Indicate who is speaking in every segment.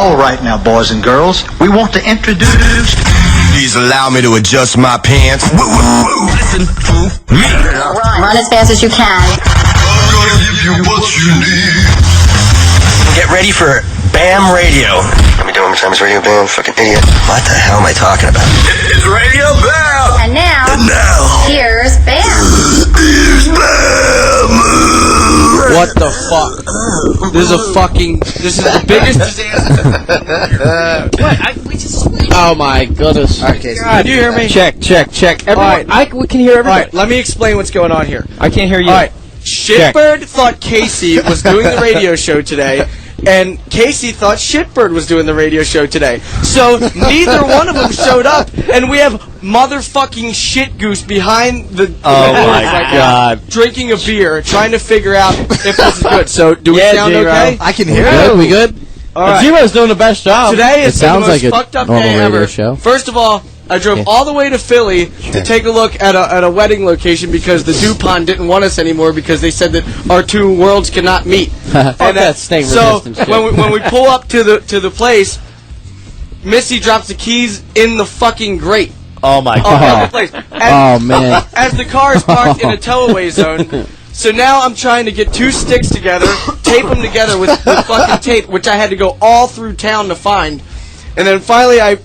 Speaker 1: All right now, boys and girls, we want to introduce...
Speaker 2: Please allow me to adjust my pants. Listen to me.
Speaker 3: Run as fast as you can.
Speaker 2: I'm gonna give you what you need. Get ready for Bam Radio. Let me do it one more time. It's Radio Bam. Fucking idiot. What the hell am I talking about? It's Radio Bam.
Speaker 3: And now, here's Bam.
Speaker 2: Here's Bam.
Speaker 4: What the fuck? This is the biggest disaster. Oh my goodness.
Speaker 5: Okay, so
Speaker 4: can you hear me? Check. Everyone,
Speaker 5: we can hear everybody.
Speaker 4: Alright, let me explain what's going on here.
Speaker 5: I can't hear you.
Speaker 4: Alright, Shitbird thought Casey was doing the radio show today, and Casey thought Shitbird was doing the radio show today. So neither one of them showed up, and we have motherfucking Shit Goose behind the
Speaker 5: God.
Speaker 4: drinking a beer, trying to figure out if this is good. So do we sound okay?
Speaker 5: I can hear you.
Speaker 6: We good?
Speaker 4: All right.
Speaker 5: Zero's doing the best job.
Speaker 4: Today is the most
Speaker 6: like a
Speaker 4: fucked up
Speaker 6: normal
Speaker 4: day
Speaker 6: radio
Speaker 4: ever.
Speaker 6: show.
Speaker 4: First of all, I drove all the way to Philly to take a look at a wedding location because the DuPont didn't want us anymore because they said that our two worlds cannot meet.
Speaker 5: And that snake
Speaker 4: so when we pull up to the place, Missy drops the keys in the fucking grate.
Speaker 5: Oh my god.
Speaker 4: The place.
Speaker 6: Man.
Speaker 4: As the car is parked in a tow-away zone. So now I'm trying to get two sticks together, tape them together with fucking tape, which I had to go all through town to find. And then finally I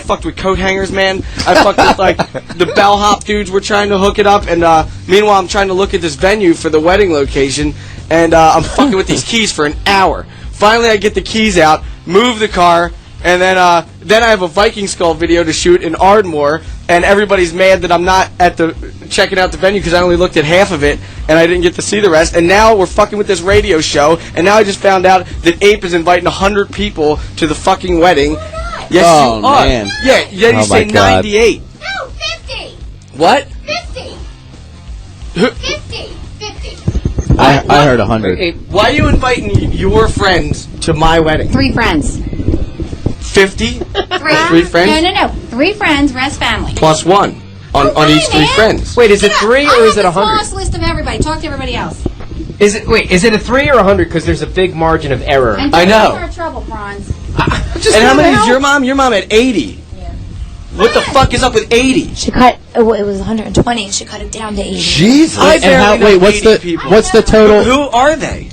Speaker 4: fucked with coat hangers, man. I fucked with, like, the bellhop dudes were trying to hook it up. And meanwhile, I'm trying to look at this venue for the wedding location. And I'm fucking with these keys for an hour. Finally, I get the keys out, move the car. And then I have a Viking Skull video to shoot in Ardmore, and everybody's mad that I'm not at checking out the venue because I only looked at half of it, and I didn't get to see the rest. And now we're fucking with this radio show, and now I just found out that Ape is inviting 100 people to the fucking wedding. Yes,
Speaker 6: oh,
Speaker 4: you are.
Speaker 6: Man.
Speaker 4: Yeah, you say 98.
Speaker 3: No, 50.
Speaker 4: What?
Speaker 3: 50. 50.
Speaker 6: I heard 100.
Speaker 4: Ape, why are you inviting your friends to my wedding?
Speaker 3: 3 friends.
Speaker 4: 50? 3 friends?
Speaker 3: No. 3 friends, rest family.
Speaker 4: Plus 1 on each 3 friends.
Speaker 5: Wait, is it 3 or is it 100?
Speaker 3: I have the smallest list of everybody. Talk to everybody else.
Speaker 5: Is it a 3 or 100? Because there's a big margin of error.
Speaker 3: And
Speaker 4: I know.
Speaker 3: You're in trouble, Frantz.
Speaker 4: And how many is your mom? Your mom at 80.
Speaker 3: Yeah.
Speaker 4: What the fuck is up with 80?
Speaker 7: She cut. It was 120. She cut it down to 80.
Speaker 5: Jesus.
Speaker 6: What's the total?
Speaker 4: Who are they?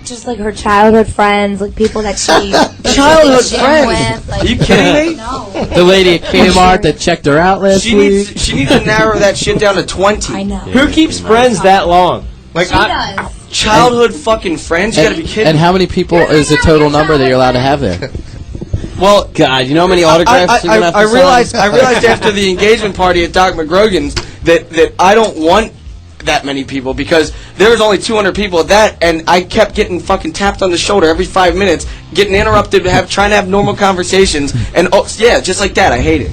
Speaker 7: Just like her childhood friends, like people that she
Speaker 4: Childhood
Speaker 7: gym
Speaker 4: friends?
Speaker 7: with, like,
Speaker 4: Are you kidding me?
Speaker 3: No.
Speaker 6: The lady at Kmart that checked her out last
Speaker 4: She
Speaker 6: week.
Speaker 4: needs to narrow that shit down to 20.
Speaker 7: I know.
Speaker 5: Who keeps friends that long?
Speaker 4: Like
Speaker 3: She does.
Speaker 4: childhood fucking friends? You gotta be kidding.
Speaker 6: And how many people is the total number that you're allowed to have there?
Speaker 4: Well,
Speaker 5: God, you know how many autographs you're gonna have to
Speaker 4: I
Speaker 5: sign?
Speaker 4: realized after the engagement party at Doc McGrogan's that I don't want that many people because there was only 200 people at that, and I kept getting fucking tapped on the shoulder every 5 minutes, getting interrupted, trying to have normal conversations, and just like that, I hate it.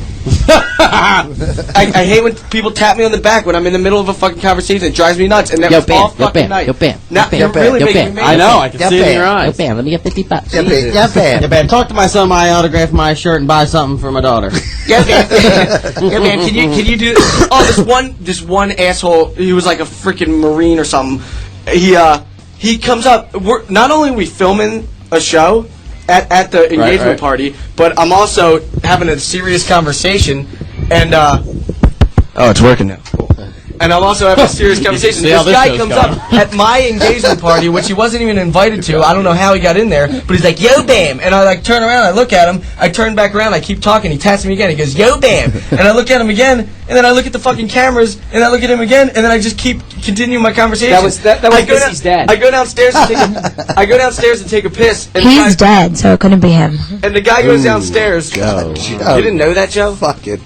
Speaker 4: I hate when people tap me on the back when I'm in the middle of a fucking conversation. It drives me nuts, and that was all fucking night. Now you're really making me.
Speaker 5: I know, I can see it in your eyes.
Speaker 6: Bam, let me get $50.
Speaker 5: Yeah, man. Talk to my son, my autograph my shirt, and buy something for my daughter.
Speaker 4: Yeah, man. Can you do? Oh, this one asshole. He was like a freaking Marine or something. He comes up. Not only are we filming a show at the engagement party, but I'm also having a serious conversation, and it's working now. Cool. And I'm also having a serious conversation. This guy comes up at my engagement party, which he wasn't even invited to. I don't know how he got in there, but he's like, "Yo, Bam!" And I like turn around, I look at him, I turn back around, I keep talking. He taps me again. He goes, "Yo, Bam!" And I look at him again, and then I look at the fucking cameras, and I look at him again, and then I just keep continuing my conversation.
Speaker 5: That was Missy's dad.
Speaker 4: I go downstairs to take a piss. And
Speaker 7: he's dead, so it couldn't be him.
Speaker 4: And the guy goes downstairs. You didn't know that, Joe?
Speaker 2: Fuck it.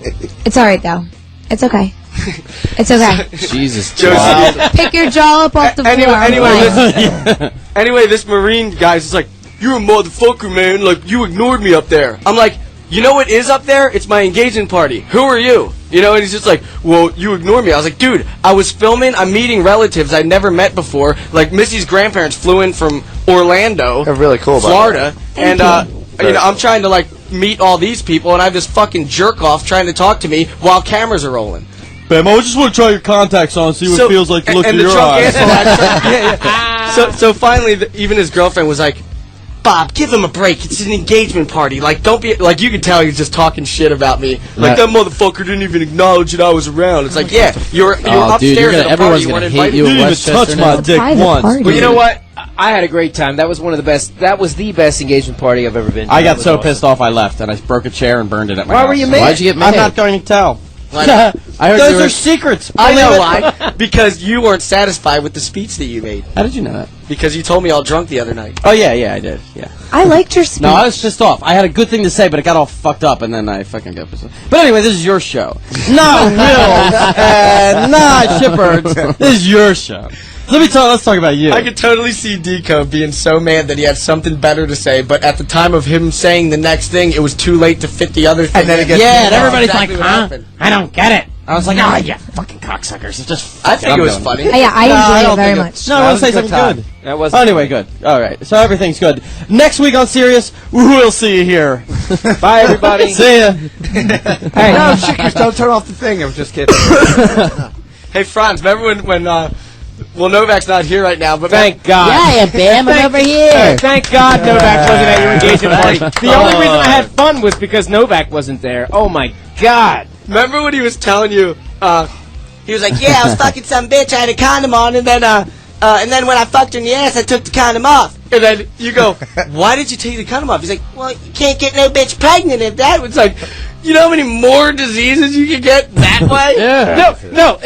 Speaker 7: It's all right though. It's okay. It's okay.
Speaker 6: Jesus.
Speaker 7: Pick your jaw up off the floor.
Speaker 4: Anyway, this Marine guy's just like, "You're a motherfucker, man. Like, you ignored me up there." I'm like, "You know what is up there? It's my engagement party. Who are you?" You know, and he's just like, "Well, you ignored me." I was like, "Dude, I was filming. I'm meeting relatives I'd never met before. Like, Missy's grandparents flew in from Orlando,
Speaker 2: They're really cool,
Speaker 4: Florida, and you know, I'm trying to like meet all these people, and I have this fucking jerk off trying to talk to me while cameras are rolling."
Speaker 8: Bam, I just want to try your contacts on and see what it feels like to look in your eyes.
Speaker 4: So finally, even his girlfriend was like, Bob, give him a break. It's an engagement party. Like, don't be like. You can tell he's just talking shit about me. Like that motherfucker didn't even acknowledge that I was around. It's like, yeah, you're upstairs at a party. You weren't invited.
Speaker 8: You didn't even touch my dick once.
Speaker 9: Well, you know what? I had a great time. That was one of the best. That was the best engagement party I've ever been to.
Speaker 5: I got so pissed off I left and I broke a chair and burned it at my house.
Speaker 9: Why were you mad?
Speaker 6: Why'd you get mad?
Speaker 5: I'm not going to tell.
Speaker 6: I heard
Speaker 5: those are secrets.
Speaker 4: I know why. Because you weren't satisfied with the speech that you made.
Speaker 5: How did you know that?
Speaker 4: Because you told me all drunk the other night.
Speaker 5: Oh, yeah, I did. Yeah.
Speaker 7: I liked your speech.
Speaker 5: No, I was pissed off. I had a good thing to say, but it got all fucked up, and then I fucking got pissed off. But anyway, this is your show. Not Will's, and not Shipper's. This is your show. Let's talk about you.
Speaker 4: I could totally see Deco being so mad that he had something better to say, but at the time of him saying the next thing, it was too late to fit the other thing.
Speaker 5: And then it gets and everybody's
Speaker 4: exactly
Speaker 5: like, huh? I don't get it. I was like, oh, yeah, fucking cocksuckers. It's just
Speaker 4: I think it was funny.
Speaker 7: Yeah, I enjoyed it very much.
Speaker 5: No, I want to say something good.
Speaker 9: That was
Speaker 5: anyway, good. All right, so everything's good. Next week on Sirius, we'll see you here.
Speaker 9: Bye, everybody.
Speaker 5: See ya.
Speaker 10: Hey, no, Chickers, don't turn off the thing. I was just kidding.
Speaker 4: Hey, Frantz, remember when well, Novak's not here right now, but
Speaker 9: thank God.
Speaker 6: Yeah, Bam, I'm over here.
Speaker 9: Thank God Novak wasn't at your engagement party. The only reason I had fun was because Novak wasn't there. Oh, my God.
Speaker 4: Remember when he was telling you, he was like, yeah, I was fucking some bitch, I had a condom on, and then when I fucked her in the ass, I took the condom off. And then you go, why did you take the condom off? He's like, well, you can't get no bitch pregnant if that was like, you know how many more diseases you can get that way?
Speaker 9: Yeah. No,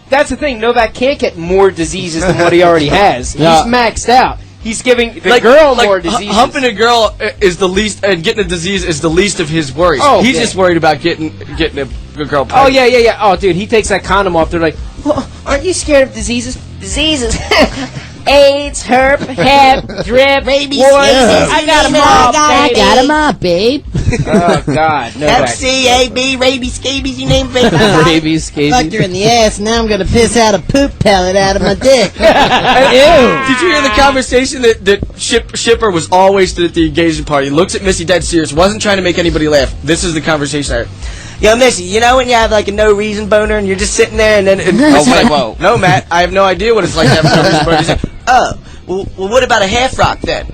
Speaker 9: that's the thing. Novak can't get more diseases than what he already has. He's maxed out. He's giving the girl more diseases.
Speaker 4: Humping a girl is the least, and getting a disease is the least of his worries.
Speaker 9: Oh,
Speaker 4: he's just worried about getting a girl pregnant.
Speaker 9: Oh, yeah. Oh, dude, he takes that condom off. They're like, well, aren't you scared of diseases? Diseases. AIDS, herp, hep, drip, rabies, I got them all,
Speaker 6: I got them all, babe.
Speaker 9: Oh, God.
Speaker 4: Hep C, A, B, rabies, scabies, you name it.
Speaker 6: Rabies, scabies.
Speaker 5: Fucked her in the ass, and now I'm going to piss out a poop pellet out of my dick.
Speaker 4: Ew. Did you hear the conversation that Shipper was all wasted at the engagement party? Looks at Missy dead serious, wasn't trying to make anybody laugh. This is the conversation I heard. Yo, Missy, you know when you have like a no reason boner and you're just sitting there and then Missy's like, whoa. No, Matt, I have no idea what it's like to have a no reason boner. He's like, oh, well, what about a half rock then?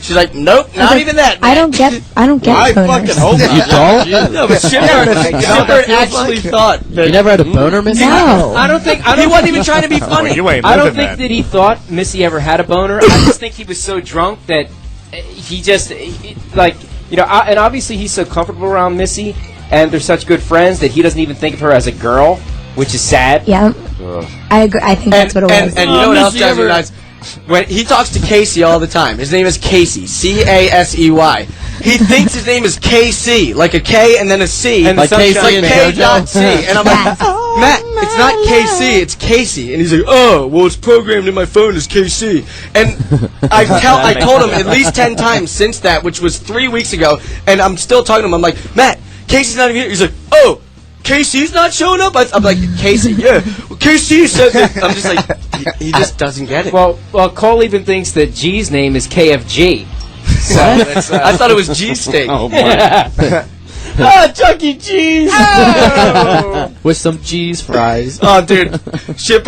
Speaker 4: She's like, nope, not even that. Man.
Speaker 7: I don't get
Speaker 8: I
Speaker 7: boners.
Speaker 8: fucking hope
Speaker 6: You don't?
Speaker 4: No, but Shipper actually thought that.
Speaker 6: You never had a boner, Missy?
Speaker 7: No.
Speaker 9: I don't think
Speaker 4: He wasn't even trying to be funny.
Speaker 9: I don't think that he thought Missy ever had a boner. I just think he was so drunk that he just, like, you know, and obviously he's so comfortable around Missy, and they're such good friends that he doesn't even think of her as a girl, which is sad.
Speaker 7: Yeah. I agree. I think that's what it was.
Speaker 4: And you know what else drives me nuts? When he talks to Casey all the time, his name is Casey, C-A-S-E-Y. He thinks his name is KC, like a K and then a C,
Speaker 9: and
Speaker 4: like
Speaker 9: Casey
Speaker 4: like
Speaker 9: and
Speaker 4: K.C. And I'm like, Matt, it's not KC, it's Casey. And he's like, oh, well, it's programmed in my phone as KC. And I told him at least 10 times since that, which was 3 weeks ago, and I'm still talking to him. I'm like, Matt, Casey's not even here. He's like, oh, KC's not showing up? I'm like, Casey, yeah. Well, KC said that. I'm just like, he just doesn't get it.
Speaker 9: Well, Cole even thinks that G's name is KFG. So that's,
Speaker 4: I thought it was G-Steak.
Speaker 5: Oh, boy. Oh, Chuck E. Cheese!
Speaker 6: Oh. With some cheese fries.
Speaker 4: Oh, dude. Shit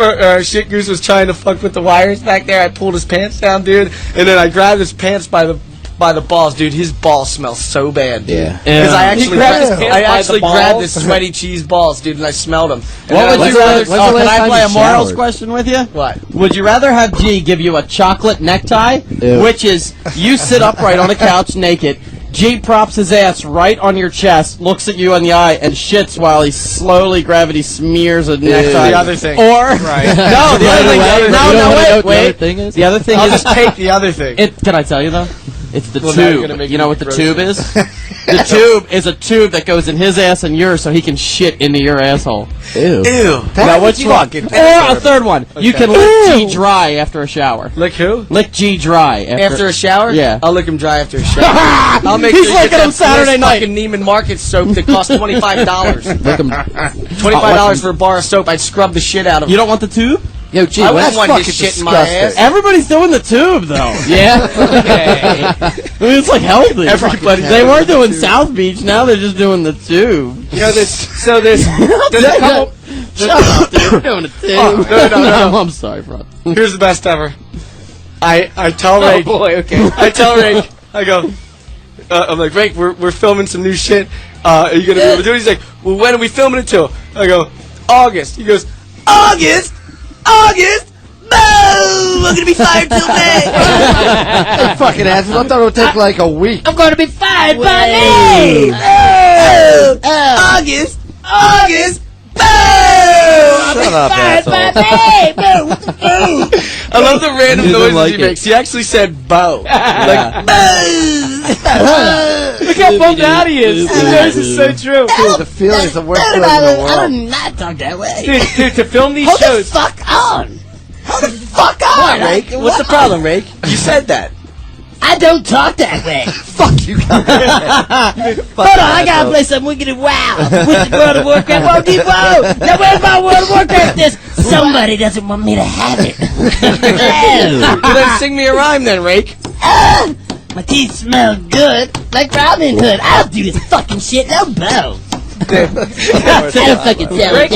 Speaker 4: Goose was trying to fuck with the wires back there. I pulled his pants down, dude, and then I grabbed his pants by the balls, dude. His balls smell so bad, dude.
Speaker 6: Yeah.
Speaker 4: Because I actually
Speaker 9: balls?
Speaker 4: grabbed his sweaty cheese balls, dude, and I smelled them.
Speaker 5: What would you rather?
Speaker 6: When's the last
Speaker 5: Can I
Speaker 6: time
Speaker 5: play
Speaker 6: you
Speaker 5: a morals
Speaker 6: showered?
Speaker 5: question with you?
Speaker 4: What?
Speaker 5: Would you rather have G give you a chocolate necktie, which is you sit upright on a couch naked, G props his ass right on your chest, looks at you in the eye, and shits while he slowly gravity smears a necktie?
Speaker 4: The other thing.
Speaker 5: Or
Speaker 4: right.
Speaker 5: No, the other thing. No, wait. The other thing
Speaker 4: I'll
Speaker 5: is
Speaker 4: just take the other thing.
Speaker 5: Can I tell you though? It's the
Speaker 4: Well, now you're gonna
Speaker 5: tube.
Speaker 4: make
Speaker 5: You know
Speaker 4: me
Speaker 5: what the
Speaker 4: gross.
Speaker 5: tube is? The tube is a tube that goes in his ass and yours so he can shit into your asshole.
Speaker 6: Ew.
Speaker 4: Ew.
Speaker 5: Now which one? Or a third one. You can lick G dry after a shower.
Speaker 4: Lick who?
Speaker 5: Lick G dry
Speaker 4: After a shower?
Speaker 5: Yeah.
Speaker 4: I'll lick him dry after a shower. I'll make
Speaker 5: He's
Speaker 4: sure
Speaker 5: licking
Speaker 4: you get
Speaker 5: him Saturday
Speaker 4: that
Speaker 5: night.
Speaker 4: fucking Neiman Market soap that costs $25.
Speaker 6: Lick 'em.
Speaker 4: $25 for a bar of soap. I'd scrub the shit out of him.
Speaker 5: You don't want the tube?
Speaker 6: Yo, G,
Speaker 4: I
Speaker 6: when's
Speaker 4: wouldn't want his
Speaker 6: fucking
Speaker 4: shit in my ass.
Speaker 6: disgusting?
Speaker 5: Everybody's doing the tube though.
Speaker 6: Yeah?
Speaker 9: Okay.
Speaker 5: I mean, it's like healthy. They were doing South Beach. Now they're just doing the tube.
Speaker 9: You know, there's a couple.
Speaker 5: Shut up, dude. Doing a tube.
Speaker 4: Oh, no.
Speaker 5: I'm sorry, bro.
Speaker 4: Here's the best ever. I tell Rake.
Speaker 9: Oh boy, okay.
Speaker 4: I tell Rake. I go. I'm like, Rake, we're filming some new shit. Are you gonna be able to do it? He's like, well, when are we filming it till? I go, August. He goes, August. No, we're gonna be fired till May.
Speaker 10: Fucking asshole. I thought it would take like a week.
Speaker 7: I'm going to be fired by May.
Speaker 4: August.
Speaker 10: Shut up, asshole.
Speaker 4: I love the random noises he makes. He actually said "bow." Like,
Speaker 9: Look how bummed out he is. This is so true.
Speaker 10: Dude, the feeling is the worst feeling in the world.
Speaker 7: not talk that way.
Speaker 9: Dude, to film these shows.
Speaker 7: Fuck on.
Speaker 4: Fuck on, Rake. What's the problem, Rake? You said that.
Speaker 7: I don't talk that way.
Speaker 10: Fuck you guys.
Speaker 7: Hold on, I gotta play some Wicked and Wow with the World of Warcraft World Depot. Now where's my World of Warcraft disc? Somebody doesn't want me to have it.
Speaker 4: Well, then sing me a rhyme then, Rake.
Speaker 7: My teeth smell good, like Robin Hood. I'll do this fucking shit, no bow. I don't fucking tell
Speaker 9: Rake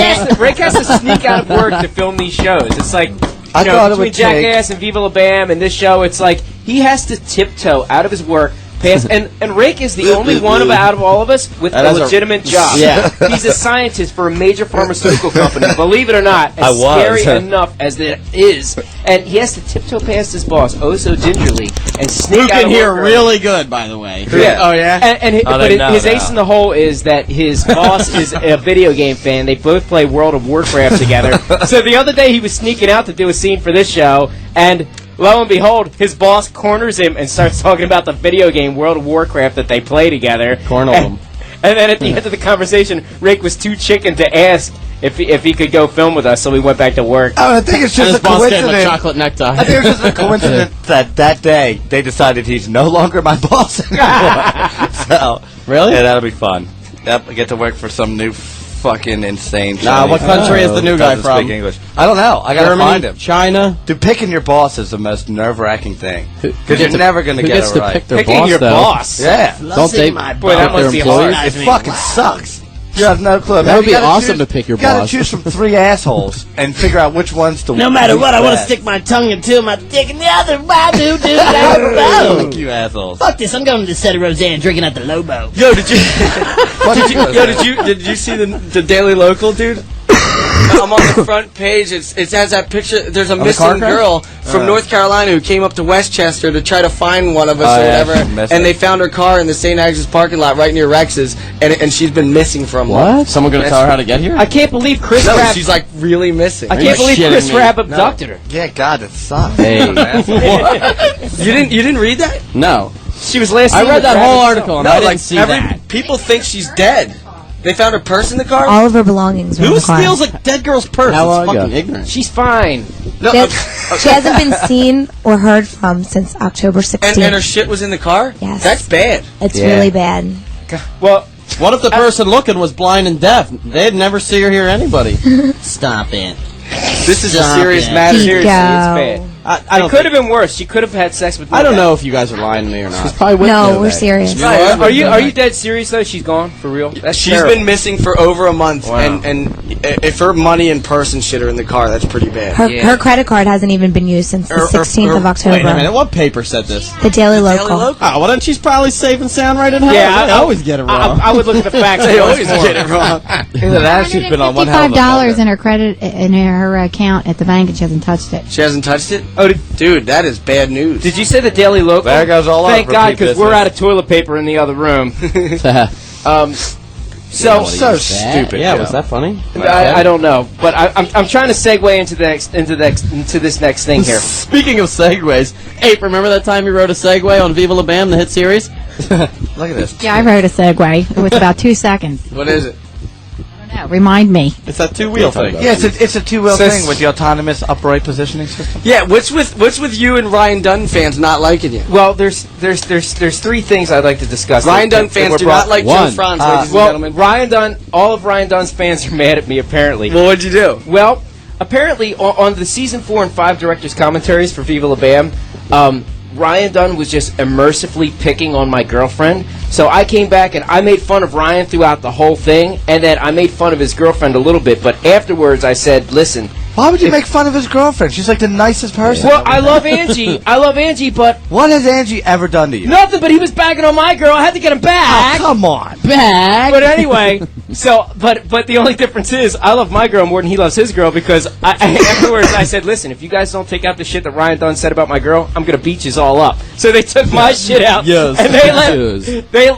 Speaker 9: has to sneak out of work to film these shows. It's like,
Speaker 10: I thought it
Speaker 9: between
Speaker 10: would take...
Speaker 9: Jackass and Viva La Bam and this show, it's like he has to tiptoe out of his work. And Rake is the only one out of all of us with a legitimate job.
Speaker 5: Yeah.
Speaker 9: He's a scientist for a major pharmaceutical company. Believe it or not, as scary enough as it is. And he has to tiptoe past his boss, oh so gingerly, and sneak out of
Speaker 5: here
Speaker 9: work.
Speaker 5: really good, by the way.
Speaker 9: Yeah.
Speaker 4: Oh, yeah?
Speaker 9: But his ace in the hole is that his boss is a video game fan. They both play World of Warcraft together. So the other day he was sneaking out to do a scene for this show, and lo and behold, his boss corners him and starts talking about the video game World of Warcraft that they play together.
Speaker 5: Cornered him.
Speaker 9: And then at the end of the conversation, Rake was too chicken to ask if he could go film with us, so we went back to work.
Speaker 10: I think it's
Speaker 5: And
Speaker 10: just
Speaker 5: his
Speaker 10: a
Speaker 5: boss gave him a
Speaker 10: coincidence.
Speaker 5: chocolate necktie.
Speaker 10: I think it's just a coincidence that day they decided he's no longer my boss anymore. So
Speaker 5: Really?
Speaker 10: yeah, that'll be fun. Yep, I get to work for some new fucking insane.
Speaker 5: Nah, what country is the new guy
Speaker 10: doesn't
Speaker 5: from?
Speaker 10: Speak English. I don't know. I gotta
Speaker 5: Germany,
Speaker 10: find him.
Speaker 5: China.
Speaker 10: Dude, picking your boss is the most nerve-wracking thing
Speaker 5: Who
Speaker 10: because you're
Speaker 5: gets to-
Speaker 10: never gonna
Speaker 5: who
Speaker 10: get
Speaker 5: gets
Speaker 10: it
Speaker 5: to
Speaker 10: right.
Speaker 5: pick their
Speaker 9: Picking
Speaker 5: boss,
Speaker 9: your
Speaker 5: though?
Speaker 9: boss.
Speaker 10: Yeah,
Speaker 5: Don't they
Speaker 9: Boy, that
Speaker 5: pick
Speaker 9: must be
Speaker 5: their
Speaker 9: hard.
Speaker 5: employees?
Speaker 10: it fucking sucks. You have no clue.
Speaker 5: That would be
Speaker 10: You gotta
Speaker 5: awesome
Speaker 10: choose-
Speaker 5: to pick your
Speaker 10: You gotta
Speaker 5: boss.
Speaker 10: choose from 3 assholes and figure out which one's the
Speaker 7: No matter what, I want to
Speaker 10: best.
Speaker 7: stick my tongue into my dick and the other. Wow, dude.
Speaker 10: Fuck you assholes.
Speaker 7: Fuck this, I'm going to the set of Roseanne drinking at the Lobo.
Speaker 4: Yo, did you
Speaker 10: Yo,
Speaker 4: did you see the Daily Local, dude? I'm on the front page. It has that picture. There's a
Speaker 5: the
Speaker 4: missing
Speaker 5: car crash?
Speaker 4: girl from North Carolina who came up to Westchester to try to find one of us
Speaker 10: Oh,
Speaker 4: or
Speaker 10: yeah,
Speaker 4: whatever.
Speaker 10: she's missing.
Speaker 4: And they found her car in the St. Agnes parking lot right near Rex's, and she's been missing from
Speaker 5: What? Someone gonna tell her how to get here?
Speaker 9: I can't believe Chris
Speaker 4: No,
Speaker 9: Raab.
Speaker 4: she's like really missing.
Speaker 9: I can't believe
Speaker 5: shitting
Speaker 9: Chris
Speaker 5: me.
Speaker 9: Raab abducted her.
Speaker 10: Yeah, God, that sucks.
Speaker 5: Hey.
Speaker 4: You didn't read that?
Speaker 5: No.
Speaker 9: She was last.
Speaker 5: I
Speaker 9: seen
Speaker 5: read
Speaker 9: with
Speaker 5: that
Speaker 9: Raab
Speaker 5: whole
Speaker 9: himself.
Speaker 5: article and
Speaker 4: No,
Speaker 5: I didn't
Speaker 4: like
Speaker 5: see
Speaker 4: every
Speaker 5: that.
Speaker 4: people think she's dead. They found her purse in the car.
Speaker 11: All of her belongings were in
Speaker 5: Who
Speaker 11: the car.
Speaker 5: steals a dead girl's purse? How long It's fucking ago? ignorant.
Speaker 9: She's fine.
Speaker 4: No,
Speaker 11: She hasn't been seen or heard from since October 16th.
Speaker 4: and her shit was in the car.
Speaker 11: Yes.
Speaker 4: That's bad.
Speaker 11: It's really bad.
Speaker 9: Well,
Speaker 5: What if the person looking was blind and deaf? They'd never see or hear anybody.
Speaker 7: Stop it.
Speaker 4: This is a
Speaker 7: Stop
Speaker 4: serious
Speaker 7: it.
Speaker 4: matter.
Speaker 11: Keep
Speaker 9: seriously, it's
Speaker 11: go.
Speaker 9: bad.
Speaker 5: I
Speaker 9: It
Speaker 5: don't
Speaker 9: could
Speaker 5: think-
Speaker 9: have been worse. She could have had sex with.
Speaker 5: I don't
Speaker 9: Novak.
Speaker 5: know if you guys are lying to me or not.
Speaker 6: She's probably with
Speaker 11: No,
Speaker 6: Novak.
Speaker 11: we're serious.
Speaker 9: Are you dead serious though? She's gone for real. That's
Speaker 4: She's
Speaker 9: terrible.
Speaker 4: been missing for over a month,
Speaker 5: Wow.
Speaker 4: and if her money and purse and shit are in the car, that's pretty bad.
Speaker 11: Her credit card hasn't even been used since the 16th of October.
Speaker 5: Wait a minute, what paper said this?
Speaker 11: The Daily Local.
Speaker 5: Oh, well then she's probably safe and sound right in hell.
Speaker 9: Yeah,
Speaker 5: They always get it wrong.
Speaker 9: I would look at the facts.
Speaker 4: They always get it wrong.
Speaker 10: Either that, she's been on one hell of a
Speaker 12: $155
Speaker 10: bender.
Speaker 12: in her credit in her account at the bank, and she hasn't touched it.
Speaker 4: She hasn't touched it? Oh, dude, that is bad news.
Speaker 9: Did you say the Daily Local?
Speaker 10: There goes all our
Speaker 9: Thank God,
Speaker 10: repeat
Speaker 9: because we're
Speaker 10: business.
Speaker 9: out of toilet paper in the other room. So
Speaker 10: stupid.
Speaker 5: Yeah,
Speaker 10: you
Speaker 5: was
Speaker 10: know.
Speaker 5: that funny?
Speaker 9: I don't know, but I'm trying to segue into this next thing here.
Speaker 5: Speaking of segues, Ape, remember that time you wrote a segue on Viva La Bam, the hit series?
Speaker 10: Look at this.
Speaker 12: Yeah, I wrote a segue. It was about 2 seconds.
Speaker 4: What is it?
Speaker 12: No, remind me.
Speaker 5: It's that two-wheel thing.
Speaker 10: Yeah, it's a two-wheel
Speaker 4: So
Speaker 10: thing with the autonomous upright positioning system.
Speaker 4: Yeah, what's with you and Ryan Dunn fans not liking you?
Speaker 9: Well, there's three things I'd like to discuss.
Speaker 4: Ryan Dunn
Speaker 9: that
Speaker 4: fans
Speaker 9: were
Speaker 4: do
Speaker 9: brought-
Speaker 4: not like Joe Frantz, ladies and
Speaker 9: well,
Speaker 4: gentlemen.
Speaker 9: Ryan Dunn, all of Ryan Dunn's fans are mad at me, apparently.
Speaker 4: Well, what'd you do?
Speaker 9: Well, apparently, on the season 4 and 5 directors' commentaries for Viva La Bam, Ryan Dunn was just immersively picking on my girlfriend. So I came back and I made fun of Ryan throughout the whole thing, and then I made fun of his girlfriend a little bit. But afterwards, I said, "Listen,
Speaker 10: Why would you make fun of his girlfriend? She's like the nicest person.
Speaker 9: Well, I love Angie, but
Speaker 10: what has Angie ever done to you?
Speaker 9: nothing. But he was bagging on my girl. I had to get him back.
Speaker 10: Oh, come on.
Speaker 5: Back.
Speaker 9: But anyway, but the only difference is I love my girl more than he loves his girl because afterwards I said, listen, if you guys don't take out the shit that Ryan Dunn said about my girl, I'm gonna beat yous all up. So they took my shit out,
Speaker 6: Yes.
Speaker 9: and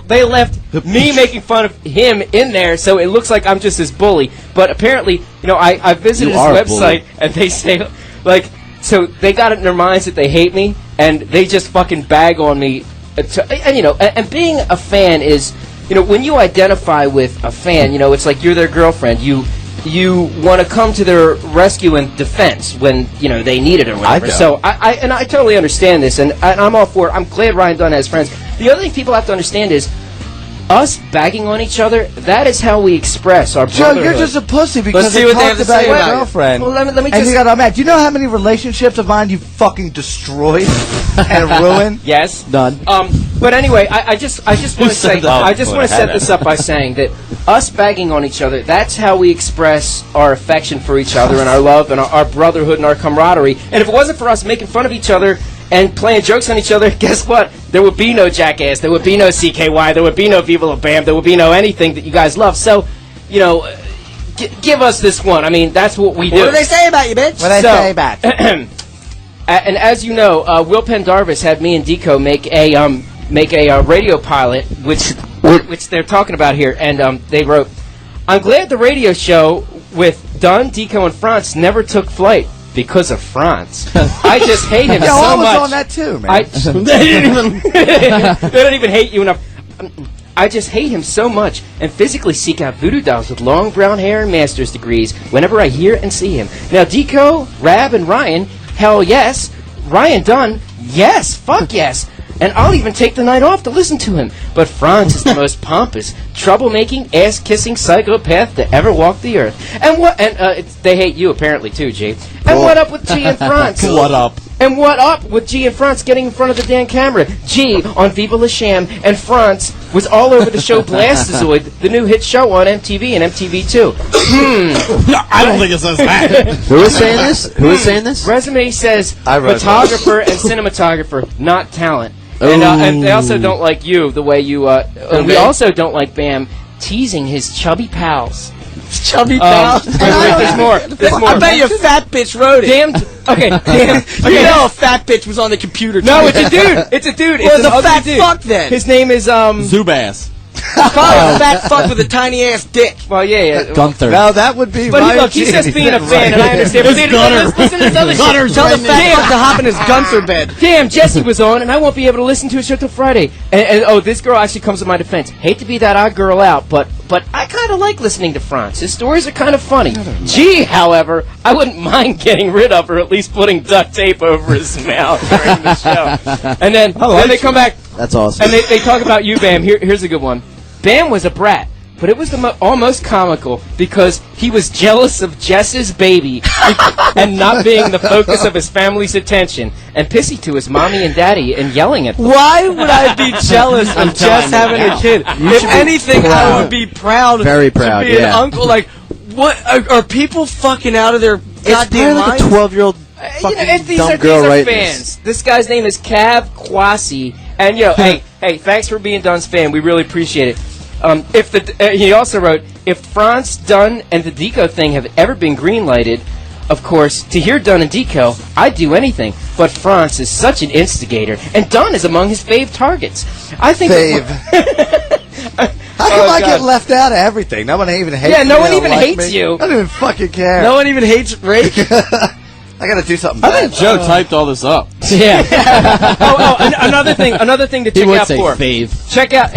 Speaker 9: they left me making fun of him in there, so it looks like I'm just this bully. But apparently, I visited his website, and they say, like, so they got it in their minds that they hate me, and they just fucking bag on me. And being a fan is, when you identify with a fan, it's like you're their girlfriend. You want to come to their rescue and defense when they need it or whatever. So I totally understand this, and I'm all for it. I'm glad Ryan Dunn has friends. The other thing people have to understand is us bagging on each other. That is how we express our brotherhood.
Speaker 10: Joe, you're just a pussy because
Speaker 9: Let's see
Speaker 10: they
Speaker 9: what they
Speaker 10: talked
Speaker 9: have to
Speaker 10: about
Speaker 9: say
Speaker 10: your
Speaker 9: about you.
Speaker 10: girlfriend.
Speaker 9: Well, let me
Speaker 10: and you got all mad. Do you know how many relationships of mine you fucking destroyed and ruined?
Speaker 9: Yes.
Speaker 6: None.
Speaker 9: But anyway, I just want to say I just want to set this up by saying that us bagging on each other, that's how we express our affection for each other and our love and our brotherhood and our camaraderie. And if it wasn't for us making fun of each other and playing jokes on each other, guess what? There would be no Jackass, there would be no CKY, there would be no Viva La Bam, there would be no anything that you guys love. So, give us this one. I mean, that's what we do.
Speaker 10: What do they say about you, bitch? What do they say about you?
Speaker 9: And as you know, Will Pendarvis had me and Deco make a radio pilot, which they're talking about here, and they wrote, "I'm glad the radio show with Dunn, Deco, and Frantz never took flight because of Frantz. I just hate him so
Speaker 10: I was
Speaker 9: much."
Speaker 10: on that too, man.
Speaker 9: They don't even hate you enough. I just hate him so much and physically seek out voodoo dolls with long brown hair and master's degrees whenever I hear and see him. Now, Deco, Raab, and Ryan, hell yes. Ryan Dunn, yes, fuck yes. And I'll even take the night off to listen to him. But Frantz is the most pompous, troublemaking, ass-kissing psychopath to ever walk the earth. And they hate you apparently too, G. And what up with G and Frantz?
Speaker 6: What up?
Speaker 9: And what up with G and Frantz getting in front of the damn camera? G on Viva La Sham, and Frantz was all over the show Blastozoid, the new hit show on MTV and MTV2.
Speaker 5: I don't think it says that.
Speaker 6: Who is saying this? Who is saying this?
Speaker 9: Resume says
Speaker 10: I wrote
Speaker 9: photographer and cinematographer, not talent. And they also don't like you the way you. And we also don't like Bam teasing his chubby pals.
Speaker 4: Chubby pals.
Speaker 9: There's more. There's more.
Speaker 4: I bet you a fat bitch wrote it.
Speaker 9: Damn. Okay.
Speaker 4: You know a fat bitch was on the computer.
Speaker 9: No, it's a dude. It's a dude.
Speaker 4: Well,
Speaker 9: it's
Speaker 4: a
Speaker 9: an
Speaker 4: fat
Speaker 9: ugly dude.
Speaker 4: fuck then.
Speaker 9: His name is
Speaker 5: Zubaz.
Speaker 4: Probably a fat fuck with a tiny ass dick.
Speaker 9: Well, yeah.
Speaker 6: Gunther.
Speaker 10: No, that would be.
Speaker 9: But
Speaker 10: Ryan
Speaker 9: look, he's just
Speaker 10: G.
Speaker 9: being a fan, and I understand. But listen to this other shit.
Speaker 4: Tell the fat fuck to hop in his Gunther bed.
Speaker 9: Damn, Jesse was on, and I won't be able to listen to his show till Friday. And this girl actually comes to my defense. Hate to be that odd girl out, but I kind of like listening to Frantz. His stories are kind of funny. G, however, I wouldn't mind getting rid of, or at least putting duct tape over his mouth during the show. And then they come back.
Speaker 6: That's awesome.
Speaker 9: And they talk about you, Bam. Here's a good one. Bam was a brat, but it was almost comical because he was jealous of Jess's baby and not being the focus of his family's attention, and pissy to his mommy and daddy and yelling at them.
Speaker 4: Why would I be jealous of Jess having a kid? If anything, I would be proud.
Speaker 6: Very proud,
Speaker 4: to be an
Speaker 6: yeah.
Speaker 4: uncle. Like, what are people fucking out of their
Speaker 6: It's
Speaker 4: goddamn
Speaker 6: probably like
Speaker 4: minds?
Speaker 6: a 12-year-old
Speaker 9: These
Speaker 6: dumb
Speaker 9: are
Speaker 6: girl writing
Speaker 9: fans. This guy's name is Cav Kwasi, and hey, thanks for being Dunn's fan. We really appreciate it. He also wrote, if Frantz, Dunn, and the Deco thing have ever been green-lighted, of course, to hear Dunn and Deco, I'd do anything. But Frantz is such an instigator, and Dunn is among his fave targets. I think.
Speaker 10: How come I get left out of everything? No one even hates me.
Speaker 9: Yeah, no one
Speaker 10: They
Speaker 9: even
Speaker 10: don't like
Speaker 9: hates
Speaker 10: me.
Speaker 9: you.
Speaker 10: I don't even fucking care.
Speaker 4: No one even hates Rake.
Speaker 10: I gotta do something
Speaker 5: I
Speaker 10: bad.
Speaker 5: think Joe typed all this up.
Speaker 9: Yeah. Another thing to
Speaker 6: He
Speaker 9: check
Speaker 6: would
Speaker 9: out
Speaker 6: say
Speaker 9: for.
Speaker 6: fave.
Speaker 9: Check out,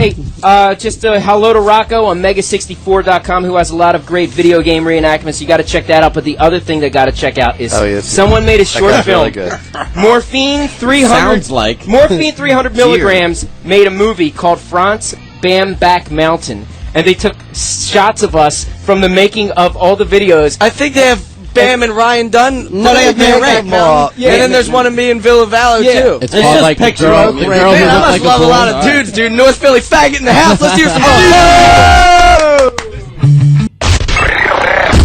Speaker 9: just hello to Rocco on Mega64.com, who has a lot of great video game reenactments. You got to check that out. But the other thing that got to check out is someone made a short
Speaker 10: guy's
Speaker 9: film.
Speaker 10: really good.
Speaker 9: Morphine 300.
Speaker 5: Sounds like.
Speaker 9: Morphine 300 milligrams made a movie called Frantz Bam Back Mountain, and they took shots of us from the making of all the videos.
Speaker 4: I think they have Bam and Ryan Dunn.
Speaker 10: No, they have Rake.
Speaker 4: Yeah, and then there's one of me in Villa Vallo too.
Speaker 6: It's called like the girl who
Speaker 4: Man,
Speaker 6: looked
Speaker 4: I
Speaker 6: like
Speaker 4: must love a lot
Speaker 6: bull.
Speaker 4: of dudes, dude. North Philly faggot in the house. Let's hear some.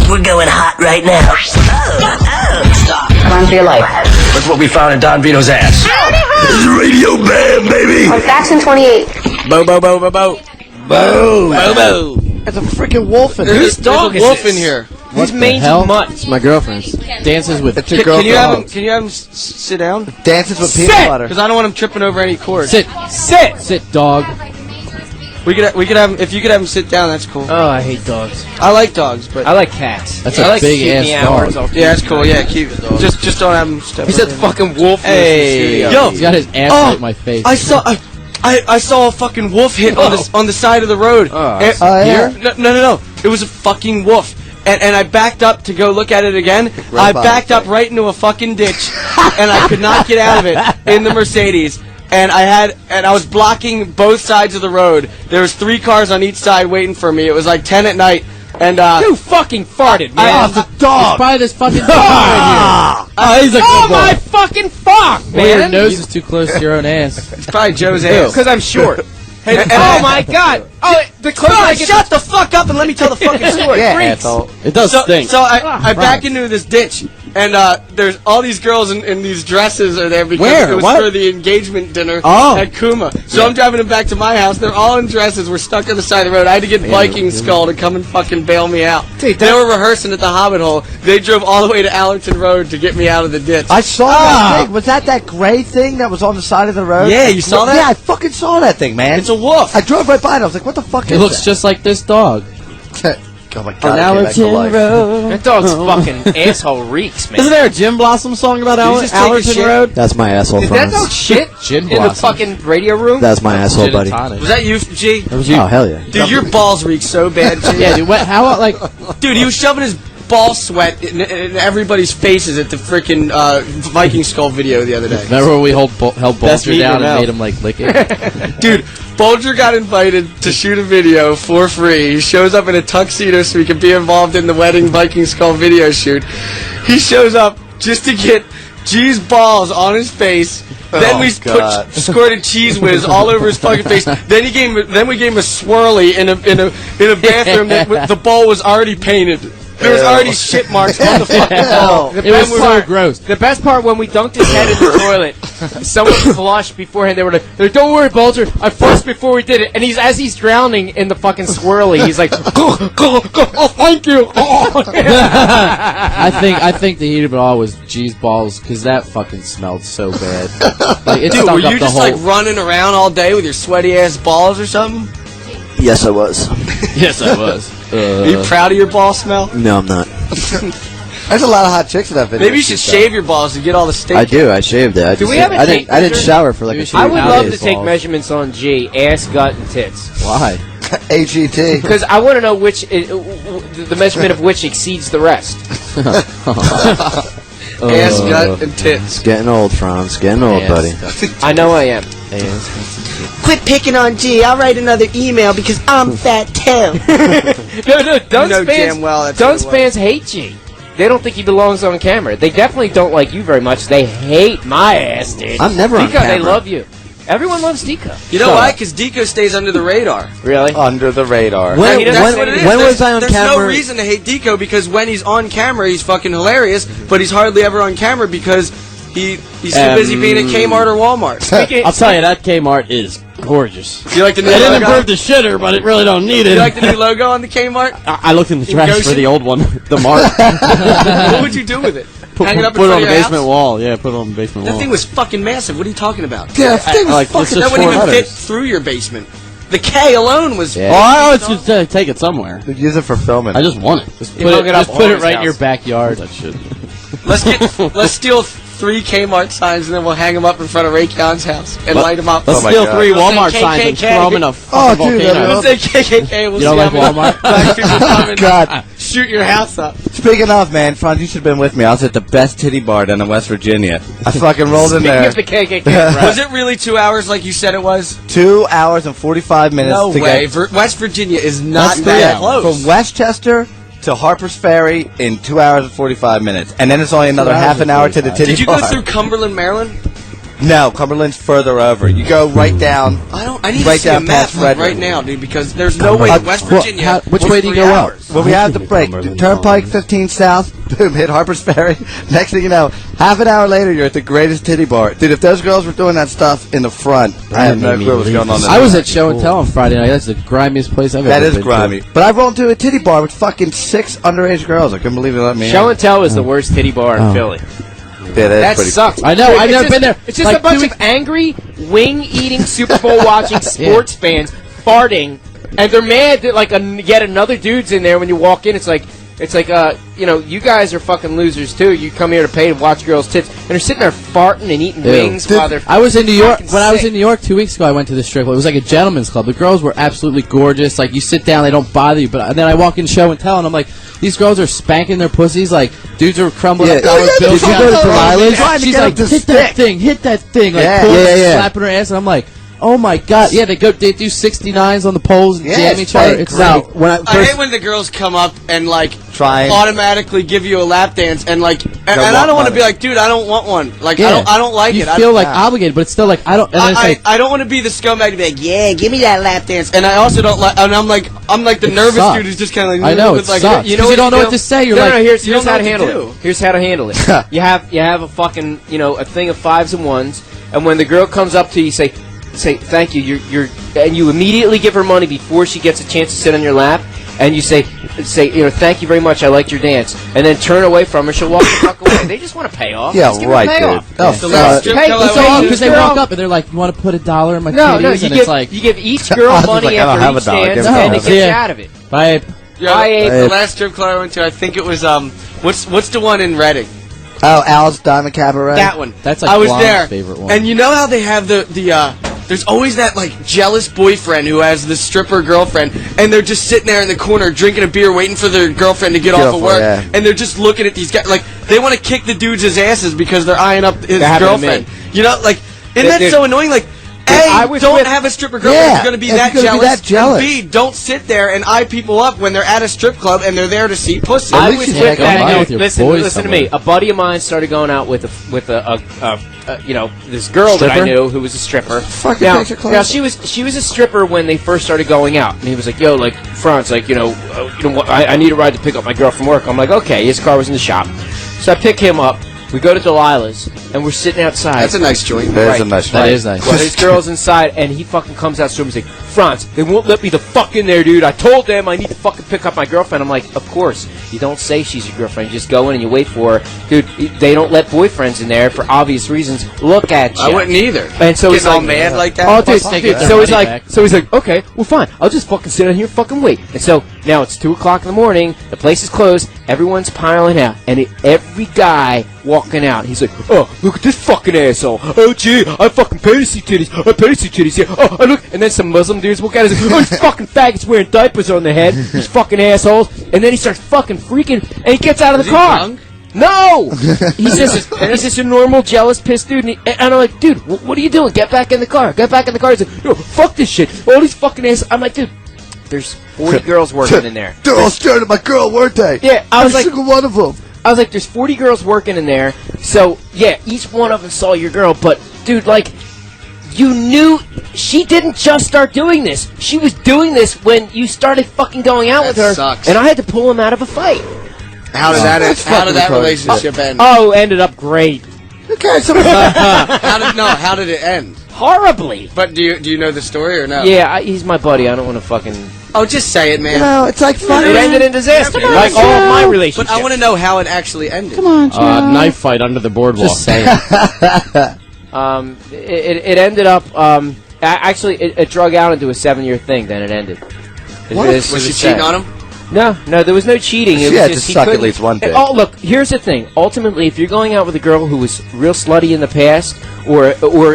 Speaker 2: We're going hot right now.
Speaker 13: run for your life.
Speaker 2: That's what we found in Don Vito's ass. This is Radio Bam, baby.
Speaker 13: On Faxon 28.
Speaker 4: Bo, bo, bo, bo, bo.
Speaker 10: Bo.
Speaker 4: Bo, bo.
Speaker 10: There's a freaking wolf in
Speaker 4: There's
Speaker 10: here.
Speaker 4: this dog wolf in here.
Speaker 9: He's mangy mutt.
Speaker 6: It's my girlfriend's. Dances with
Speaker 10: It's your girl.
Speaker 4: Can you have him sit down?
Speaker 10: Dances with peanut butter.
Speaker 4: Because I don't want him tripping over any cords.
Speaker 5: Sit, dog.
Speaker 4: We could have him, if you could have him sit down, that's cool.
Speaker 9: Oh, I hate dogs.
Speaker 4: I like dogs, but
Speaker 9: I like cats.
Speaker 5: That's
Speaker 9: I
Speaker 5: a
Speaker 9: like
Speaker 5: big
Speaker 9: keep
Speaker 5: ass
Speaker 9: me
Speaker 5: dog.
Speaker 9: hours off
Speaker 4: yeah, that's cool. Yeah, keep just don't have him step.
Speaker 9: He said
Speaker 4: over.
Speaker 9: fucking wolf.
Speaker 10: Hey,
Speaker 4: yo,
Speaker 5: He's got his ass right in my face.
Speaker 4: I saw a fucking wolf hit on the side of the road.
Speaker 10: yeah.
Speaker 4: No. It was a fucking wolf. And I backed up to go look at it again. I backed up right into a fucking ditch, and I could not get out of it in the Mercedes. And I was blocking both sides of the road. There was 3 cars on each side waiting for me. It was like 10 at night. And
Speaker 9: You fucking farted, man.
Speaker 10: the dog.
Speaker 5: By this fucking dog right here. Oh, he's a good
Speaker 9: my
Speaker 5: boy.
Speaker 9: fucking fuck,
Speaker 5: Well, your
Speaker 9: man.
Speaker 5: nose is too close to your own ass.
Speaker 4: it's probably Joe's ass.
Speaker 9: Because I'm short.
Speaker 4: Hey,
Speaker 9: Oh my god. Oh, the closer I get
Speaker 4: shut the fuck up and let me tell the fucking story.
Speaker 10: Yeah,
Speaker 4: Freaks.
Speaker 10: asshole.
Speaker 5: It does stink.
Speaker 4: So I back into this ditch, and there's all these girls in these dresses are there because
Speaker 5: Where?
Speaker 4: it was
Speaker 5: What?
Speaker 4: for the engagement dinner
Speaker 5: Oh.
Speaker 4: at Kuma. So I'm driving them back to my house. They're all in dresses. We're stuck on the side of the road. I had to get Viking Skull to come and fucking bail me out.
Speaker 10: Dude,
Speaker 4: they were rehearsing at the Hobbit Hole. They drove all the way to Allerton Road to get me out of the ditch.
Speaker 10: I saw that thing. Was that gray thing that was on the side of the road?
Speaker 4: Yeah, you saw that?
Speaker 10: Yeah, I fucking saw that thing, man.
Speaker 4: It's a wolf.
Speaker 10: I drove right by it. I was like, what the fuck
Speaker 5: It
Speaker 10: is
Speaker 5: looks
Speaker 10: that?
Speaker 5: just like this dog.
Speaker 10: Oh my god,
Speaker 5: On
Speaker 10: it came back to
Speaker 5: Allerton
Speaker 10: life.
Speaker 5: Road.
Speaker 9: That dog's fucking asshole reeks, man.
Speaker 5: Isn't there a Jim Blossom song about
Speaker 4: you just take a
Speaker 5: Allerton
Speaker 4: shit?
Speaker 5: Road?
Speaker 6: That's my asshole,
Speaker 9: Did that
Speaker 6: Franz.
Speaker 9: dog shit
Speaker 5: Gin
Speaker 9: in the
Speaker 5: blossoms.
Speaker 9: fucking radio room?
Speaker 6: That's my asshole,
Speaker 5: Gin and
Speaker 6: buddy.
Speaker 5: tonic.
Speaker 4: Was that you, G?
Speaker 5: That was you.
Speaker 6: Oh, hell yeah.
Speaker 4: Dude, your balls reek so bad, G.
Speaker 5: Yeah, dude. What? How? Like,
Speaker 4: Dude, he was shoving his ball sweat in everybody's faces at the freaking Viking Skull video the other day.
Speaker 5: remember when we held
Speaker 4: Best
Speaker 5: Bulger
Speaker 4: meat in
Speaker 5: down
Speaker 4: your
Speaker 5: and
Speaker 4: mouth.
Speaker 5: made him like lick it?
Speaker 4: Dude, Bulger got invited to shoot a video for free. He shows up in a tuxedo so he can be involved in the wedding Viking Skull video shoot. He shows up just to get G's balls on his face. Then we squirted cheese whiz all over his fucking face. Then we gave him a swirly in a bathroom that the bowl was already painted. There was already shit marks on the fucking bowl.
Speaker 9: The
Speaker 5: It was
Speaker 9: best
Speaker 5: so
Speaker 9: part-
Speaker 5: gross.
Speaker 9: The best part when we dunked his head in the toilet, someone flushed beforehand. They were like, "Don't worry, Bulger. I flushed before we did it." And as he's drowning in the fucking swirly, he's like, "Oh, thank you."
Speaker 5: I think the heat of it all was G's balls because that fucking smelled so bad. Like, it
Speaker 4: Dude,
Speaker 5: stunk
Speaker 4: were
Speaker 5: up
Speaker 4: you
Speaker 5: the
Speaker 4: just
Speaker 5: whole.
Speaker 4: like running around all day with your sweaty ass balls or something?
Speaker 6: Yes, I was.
Speaker 5: Yes, I was.
Speaker 4: Are you proud of your ball smell?
Speaker 6: No, I'm not.
Speaker 10: There's a lot of hot chicks in that video.
Speaker 4: Maybe you should shave your balls to get all the steak.
Speaker 6: I do. I shaved it. I
Speaker 9: Do
Speaker 6: just
Speaker 9: we have a
Speaker 6: I
Speaker 9: tape
Speaker 6: didn't
Speaker 9: measure?
Speaker 6: shower for like a few
Speaker 9: I would love to
Speaker 6: days.
Speaker 9: take measurements on G, ass, gut, and tits.
Speaker 6: Why?
Speaker 10: HET.
Speaker 9: Because I want to know the measurement of which exceeds the rest.
Speaker 4: Ass, gut, and tits.
Speaker 6: It's getting old, Franz. Getting old, buddy.
Speaker 9: I know I am.
Speaker 4: Quit picking on G. I'll write another email because I'm fat too.
Speaker 9: No, Dunn's
Speaker 4: know
Speaker 9: fans,
Speaker 4: damn well that's
Speaker 9: Dunn's
Speaker 4: what it was.
Speaker 9: fans hate G. They don't think he belongs on camera. They definitely don't like you very much. They hate my ass, dude.
Speaker 6: I'm never on
Speaker 9: Dico, they
Speaker 6: camera.
Speaker 9: love you. Everyone loves Dico.
Speaker 4: You know why? Because Dico stays under the radar.
Speaker 9: Really?
Speaker 10: Under the radar.
Speaker 6: When,
Speaker 4: That's what it is.
Speaker 6: when
Speaker 4: There's-
Speaker 6: was I on
Speaker 4: there's
Speaker 6: camera?
Speaker 4: no reason to hate Dico because when he's on camera, he's fucking hilarious, but he's hardly ever on camera because he's too busy being at Kmart or Walmart.
Speaker 5: I'll tell you, that Kmart is gorgeous.
Speaker 4: You like the new
Speaker 5: They didn't
Speaker 4: logo?
Speaker 5: improve the shitter, but it really don't need it.
Speaker 4: You like the new logo on the Kmart?
Speaker 5: I looked in the trash
Speaker 4: Goshen?
Speaker 5: for the old one, the mark.
Speaker 4: What would you do with it? Hang it up in
Speaker 5: put it
Speaker 4: front
Speaker 5: on
Speaker 4: of
Speaker 5: the
Speaker 4: your
Speaker 5: basement
Speaker 4: house?
Speaker 5: wall. Yeah, put it on the basement
Speaker 4: That
Speaker 5: wall.
Speaker 4: thing was fucking massive. What are you talking about?
Speaker 10: Yeah, that thing was
Speaker 5: like,
Speaker 10: fucking...
Speaker 5: it's just
Speaker 4: That wouldn't even
Speaker 5: 4
Speaker 4: fit
Speaker 5: letters.
Speaker 4: through your basement. The K alone was...
Speaker 6: Yeah.
Speaker 5: Oh, I was just take it somewhere.
Speaker 10: Use it for filming.
Speaker 5: I just want it. Just
Speaker 9: You
Speaker 5: put
Speaker 9: hung
Speaker 5: it,
Speaker 9: it up
Speaker 5: just put
Speaker 9: on
Speaker 5: it
Speaker 9: his
Speaker 5: right in
Speaker 9: house.
Speaker 5: your backyard. That shit.
Speaker 4: Let's steal 3 Kmart signs and then we'll hang them up in front of Rake Yohn's house and light them up.
Speaker 5: Let's
Speaker 10: my
Speaker 5: steal
Speaker 10: God.
Speaker 5: 3
Speaker 4: We'll say
Speaker 5: Walmart signs and
Speaker 4: KKK.
Speaker 5: throw them in a
Speaker 10: Oh,
Speaker 5: fucking
Speaker 10: dude,
Speaker 5: volcano.
Speaker 4: We'll say KKK. We'll
Speaker 5: You don't
Speaker 4: see
Speaker 5: like
Speaker 4: how many
Speaker 5: Walmart?
Speaker 4: black people come and
Speaker 10: God.
Speaker 4: shoot your house up.
Speaker 10: Speaking of, man, Franz, you should have been with me. I was at the best titty bar down in West Virginia. I fucking rolled in
Speaker 9: Speaking
Speaker 10: there.
Speaker 9: of the KKK,
Speaker 4: Was it really 2 hours like you said it was?
Speaker 10: 2 hours and 45 minutes
Speaker 4: No
Speaker 10: to
Speaker 4: way.
Speaker 10: get
Speaker 4: West Virginia is not
Speaker 5: That's
Speaker 4: that
Speaker 5: 3 hours.
Speaker 4: close.
Speaker 10: from Westchester to Harper's Ferry in 2 hours and 45 minutes. And then it's only another half an hour to the titty
Speaker 4: Did you
Speaker 10: bar.
Speaker 4: go through Cumberland, Maryland?
Speaker 10: No, Cumberland's further over. You go right down.
Speaker 4: I need
Speaker 10: Right
Speaker 4: to see a
Speaker 10: down
Speaker 4: map
Speaker 10: past
Speaker 4: like,
Speaker 10: Redmond.
Speaker 4: right now, dude, because there's no way West
Speaker 6: Well,
Speaker 4: Virginia.
Speaker 6: which
Speaker 4: was
Speaker 6: way do you
Speaker 4: 3
Speaker 6: go
Speaker 4: hours.
Speaker 6: up?
Speaker 10: Well, we have the break. Turnpike 15 south, Boom, hit Harper's Ferry. Next thing you know, half an hour later, you're at the greatest titty bar. Dude, if those girls were doing that stuff in the front, I have no clue what's going on.
Speaker 5: I was at Show and Tell on Friday night. That's the grimiest place I've ever been to.
Speaker 10: That is grimy. But I rolled into a titty bar with fucking 6 underage girls. I couldn't believe they let me in.
Speaker 9: Show and Tell is the worst titty bar in Philly.
Speaker 10: Yeah,
Speaker 9: that sucks.
Speaker 5: I know. I've never been there.
Speaker 9: It's just a bunch of angry, wing-eating, Super Bowl watching sports fans farting, and they're mad that yet another dude's in there. When you walk in, it's like you guys are fucking losers too. You come here to pay to watch girls' tits, and they're sitting there farting and eating wings while they're.
Speaker 5: I was in New York when I was in New York 2 weeks ago. I went to the strip club. It was like a gentleman's club. The girls were absolutely gorgeous. Like you sit down, they don't bother you. But then I walk in Show and Tell, and I'm like, these girls are spanking their pussies. Like dudes are crumbling up dollar bills.
Speaker 10: Did you go to Delilah's?
Speaker 5: She's like, hit that thing, like slapping her ass, and I'm like. Oh my God! Yeah, they do 69s on the poles and jam each other. It's
Speaker 4: I hate when the girls come up and automatically give you a lap dance and and I don't want to be like, dude, I don't want one. Like I don't like it.
Speaker 5: You feel obligated, but it's still like I don't. And
Speaker 4: I don't want to be the scumbag to be like, yeah, give me that lap dance. And I also don't like. And I'm like the nervous dude who's just kind of like.
Speaker 5: I know it sucks. You don't know what to say. You're like,
Speaker 9: no. Here's how to handle it. Here's how to handle it. You have a fucking a thing of 5s and 1s, and when the girl comes up to you, say thank you. And you immediately give her money before she gets a chance to sit on your lap, and you say thank you very much. I liked your dance, and then turn away from her. She'll walk the fuck away. They just want to pay off.
Speaker 10: Yeah,
Speaker 9: just give
Speaker 10: right,
Speaker 9: them
Speaker 10: dude.
Speaker 5: Because they walk up and they're like, "You want to put $1 in my titties?"
Speaker 9: No,
Speaker 5: and it's like
Speaker 9: you give each girl money after each dance, and it gets you out of it.
Speaker 5: Bye.
Speaker 4: The last strip club I went to, I think it was what's the one in Reading?
Speaker 10: Oh, Al's Diamond Cabaret.
Speaker 4: That one.
Speaker 5: That's like
Speaker 4: I was
Speaker 5: Blonde's
Speaker 4: there.
Speaker 5: favorite one.
Speaker 4: And you know how they have there's always that jealous boyfriend who has the stripper girlfriend, and they're just sitting there in the corner drinking a beer, waiting for their girlfriend to get off of work, and they're just looking at these guys they want to kick the dudes' asses because they're eyeing up his girlfriend. You know, isn't that so annoying? A, don't have a stripper girlfriend if you're going to be that jealous. And B, don't sit there and eye people up when they're at a strip club and they're there to see pussy.
Speaker 9: I was with that. Listen to me. A buddy of mine started going out with this girl that I knew who was a stripper. Now she was a stripper when they first started going out, and he was like, "Yo, Frantz, I need a ride to pick up my girl from work." I'm like, "Okay." His car was in the shop, so I pick him up. We go to Delilah's, and we're sitting outside.
Speaker 4: That's a nice joint.
Speaker 10: That is a nice joint.
Speaker 5: That is nice.
Speaker 9: Well, this girl's inside, and he fucking comes out to him and says, "Frantz, they won't let me the fuck in there, dude. I told them I need to fucking pick up my girlfriend." I'm like, "Of course. You don't say she's your girlfriend. You just go in and you wait for her. Dude, they don't let boyfriends in there for obvious reasons. Look at you."
Speaker 4: I wouldn't either.
Speaker 9: And so he's
Speaker 4: all mad like that.
Speaker 9: Oh, dude. So he's like, "Okay, well, fine. I'll just fucking sit down here and fucking wait." And so now it's 2 o'clock in the morning. The place is closed. Everyone's piling out. And every guy walking out, he's like, "Oh, look at this fucking asshole. Oh, gee, I fucking pay to see titties. I pay to see titties here. Oh, look." And then some Muslim dudes walk out and say, "Oh, these fucking faggots wearing diapers on their head. These fucking assholes." And then he starts fucking freaking, and he gets out of the car.
Speaker 4: Drunk?
Speaker 9: No! He's just a normal, jealous, pissed dude. And I'm like, "Dude, what are you doing? Get back in the car. Get back in the car." He's like, "Yo, fuck this shit. All these fucking assholes." I'm like, "Dude, there's 40 girls working in there."
Speaker 10: They're all staring at my girl, weren't they?
Speaker 9: Yeah, I was like,
Speaker 10: every single one of them.
Speaker 9: I was like, there's 40 girls working in there, so, yeah, each one of them saw your girl, but, dude, you knew she didn't just start doing this. She was doing this when you started fucking going out with her,
Speaker 4: sucks.
Speaker 9: And I had to pull him out of a fight.
Speaker 4: How did that relationship end?
Speaker 9: Oh, ended up great.
Speaker 10: Okay, so
Speaker 4: how did it end?
Speaker 9: Horribly.
Speaker 4: But do you know the story or no?
Speaker 9: Yeah, he's my buddy. I don't want to fucking...
Speaker 4: Oh, just say it, man.
Speaker 10: You know, it's funny.
Speaker 9: It ended in disaster, like all of my relationships.
Speaker 4: But I want to know how it actually ended.
Speaker 12: Come on, Joe.
Speaker 5: Knife fight under the boardwalk.
Speaker 9: Just saying. It ended up... actually, it drug out into a 7-year thing, then it ended.
Speaker 4: Was she cheating on him?
Speaker 9: No, there was no cheating.
Speaker 10: She had to suck at least one thing.
Speaker 9: Oh, look, here's the thing. Ultimately, if you're going out with a girl who was real slutty in the past, or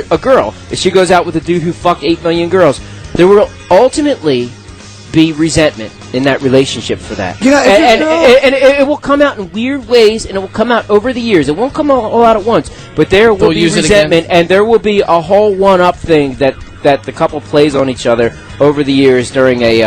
Speaker 9: a girl, if she goes out with a dude who fucked 8 million girls, there will ultimately be resentment in that relationship for that.
Speaker 10: You know,
Speaker 9: and it will come out in weird ways, and it will come out over the years. It won't come all out at once, but there will be resentment, and there will be a whole one-up thing that the couple plays on each other over the years during a...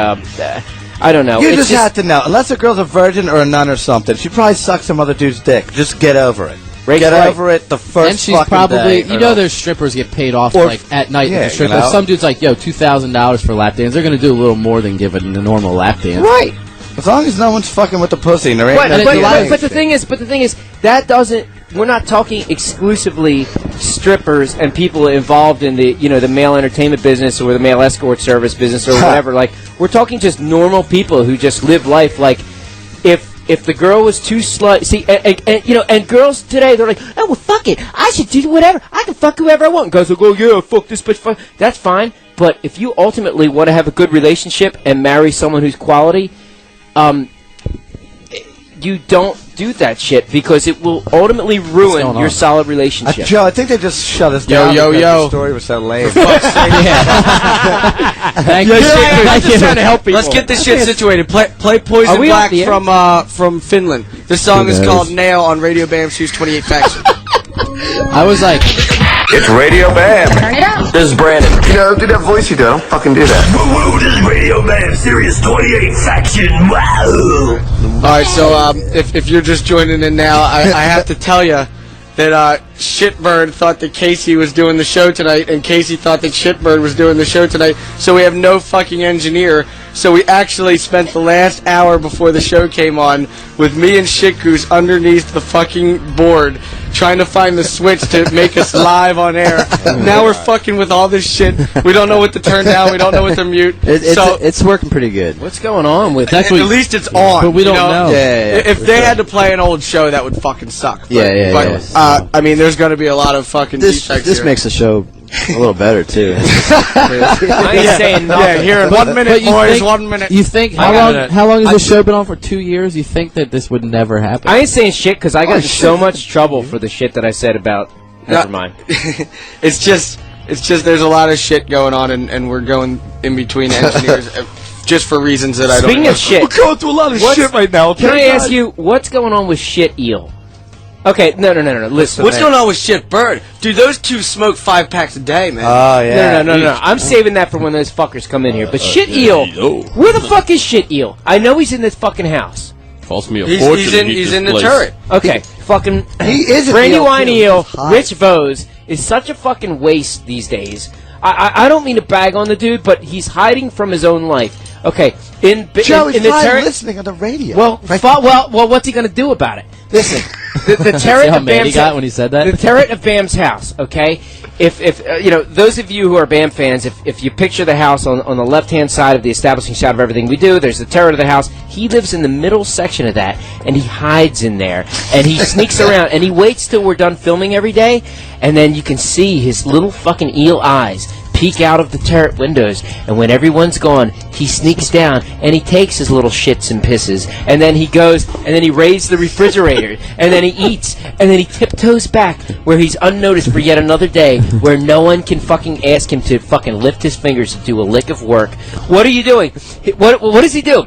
Speaker 9: I don't know.
Speaker 10: You just have to know. Unless a girl's a virgin or a nun or something, she probably sucked some other dude's dick. Just get over it. Get over it the first
Speaker 5: and she's probably, day. There's strippers get paid off at night at the strip club. Some dude's like, "Yo, $2,000 for a lap dance." They're going to do a little more than give it a normal lap dance.
Speaker 10: Right. As long as no one's fucking with the pussy, and there ain't
Speaker 9: But the thing is, that doesn't. We're not talking exclusively strippers and people involved in the the male entertainment business or the male escort service business or whatever. Like, we're talking just normal people who just live life. Like, if the girl was too slut, see, and girls today, they're like, oh well, fuck it, I should do whatever, I can fuck whoever I want. And guys will go, yeah, fuck this bitch, fuck. That's fine. But if you ultimately want to have a good relationship and marry someone who's quality, you don't do that shit because it will ultimately ruin your solid relationship.
Speaker 10: Joe, I think they just shut us down because the story was so lame.
Speaker 5: Thank you.
Speaker 4: I'm just trying to help people. Let's get this shit situated. Play Poison Black from Finland. This song is called Nail on Radio Bam Shoes 28 Faction.
Speaker 5: I was like...
Speaker 2: It's Radio Bam.
Speaker 3: Turn it up.
Speaker 2: This is Brandon.
Speaker 1: Do that voice you do. I don't fucking do that.
Speaker 2: Woo, this is Radio Bam, Sirius 28 Faction. Wow.
Speaker 4: Alright, so if you're just joining in now, I have to tell you that Shitbird thought that Casey was doing the show tonight, and Casey thought that Shitbird was doing the show tonight, so we have no fucking engineer. So we actually spent the last hour before the show came on with me and Shit Goose underneath the fucking board trying to find the switch to make us live on air. Now we're fucking with all this shit. We don't know what to turn down. We don't know what to mute.
Speaker 6: It's working pretty good.
Speaker 5: What's going on with
Speaker 4: at least it's on.
Speaker 5: But we don't know.
Speaker 6: Yeah,
Speaker 4: if they had to play an old show, that would fucking suck. But, I mean, there's going to be a lot of fucking defects
Speaker 6: This
Speaker 4: here.
Speaker 6: makes the show a little better, too.
Speaker 9: I ain't saying nothing.
Speaker 4: Yeah, here in 1 minute, boys, 1 minute.
Speaker 5: You think how long has this show been on for? 2 years? You think that this would never happen?
Speaker 9: I ain't saying shit because I got in so much trouble for the shit that I said about. Never mind.
Speaker 4: It's just there's a lot of shit going on, and we're going in between engineers just for reasons that I don't know.
Speaker 9: Speaking of shit,
Speaker 10: We're going through a lot of shit right now.
Speaker 9: Can I ask you what's going on with Shit Eel? Okay, no. Listen.
Speaker 4: What's going on with Shit Bird? Dude, those two smoke 5 packs a day, man.
Speaker 10: Oh, yeah.
Speaker 9: No. I'm saving that for when those fuckers come in here. But Shit Eel, where the fuck is Shit Eel? I know he's in this fucking house.
Speaker 8: Cost me a fortune.
Speaker 4: He's in the turret.
Speaker 9: Okay, fucking
Speaker 10: He is
Speaker 9: Brandywine Eel, Rich Vose is such a fucking waste these days. I don't mean to bag on the dude, but he's hiding from his own life. Okay, in the turret,
Speaker 10: listening on the radio.
Speaker 9: Well, what's he gonna do about it? Listen, the turret of Bam's
Speaker 5: got when he said that.
Speaker 9: The turret of Bam's house. Okay, if those of you who are Bam fans, if you picture the house on the left hand side of the establishing shot of everything we do, there's the turret of the house. He lives in the middle section of that, and he hides in there, and he sneaks around, and he waits till we're done filming every day, and then you can see his little fucking eel eyes peek out of the turret windows, and when everyone's gone, he sneaks down and he takes his little shits and pisses, and then he goes and then he raids the refrigerator, and then he eats, and then he tiptoes back where he's unnoticed for yet another day, where no one can fucking ask him to fucking lift his fingers to do a lick of work. What are you doing? What does he do?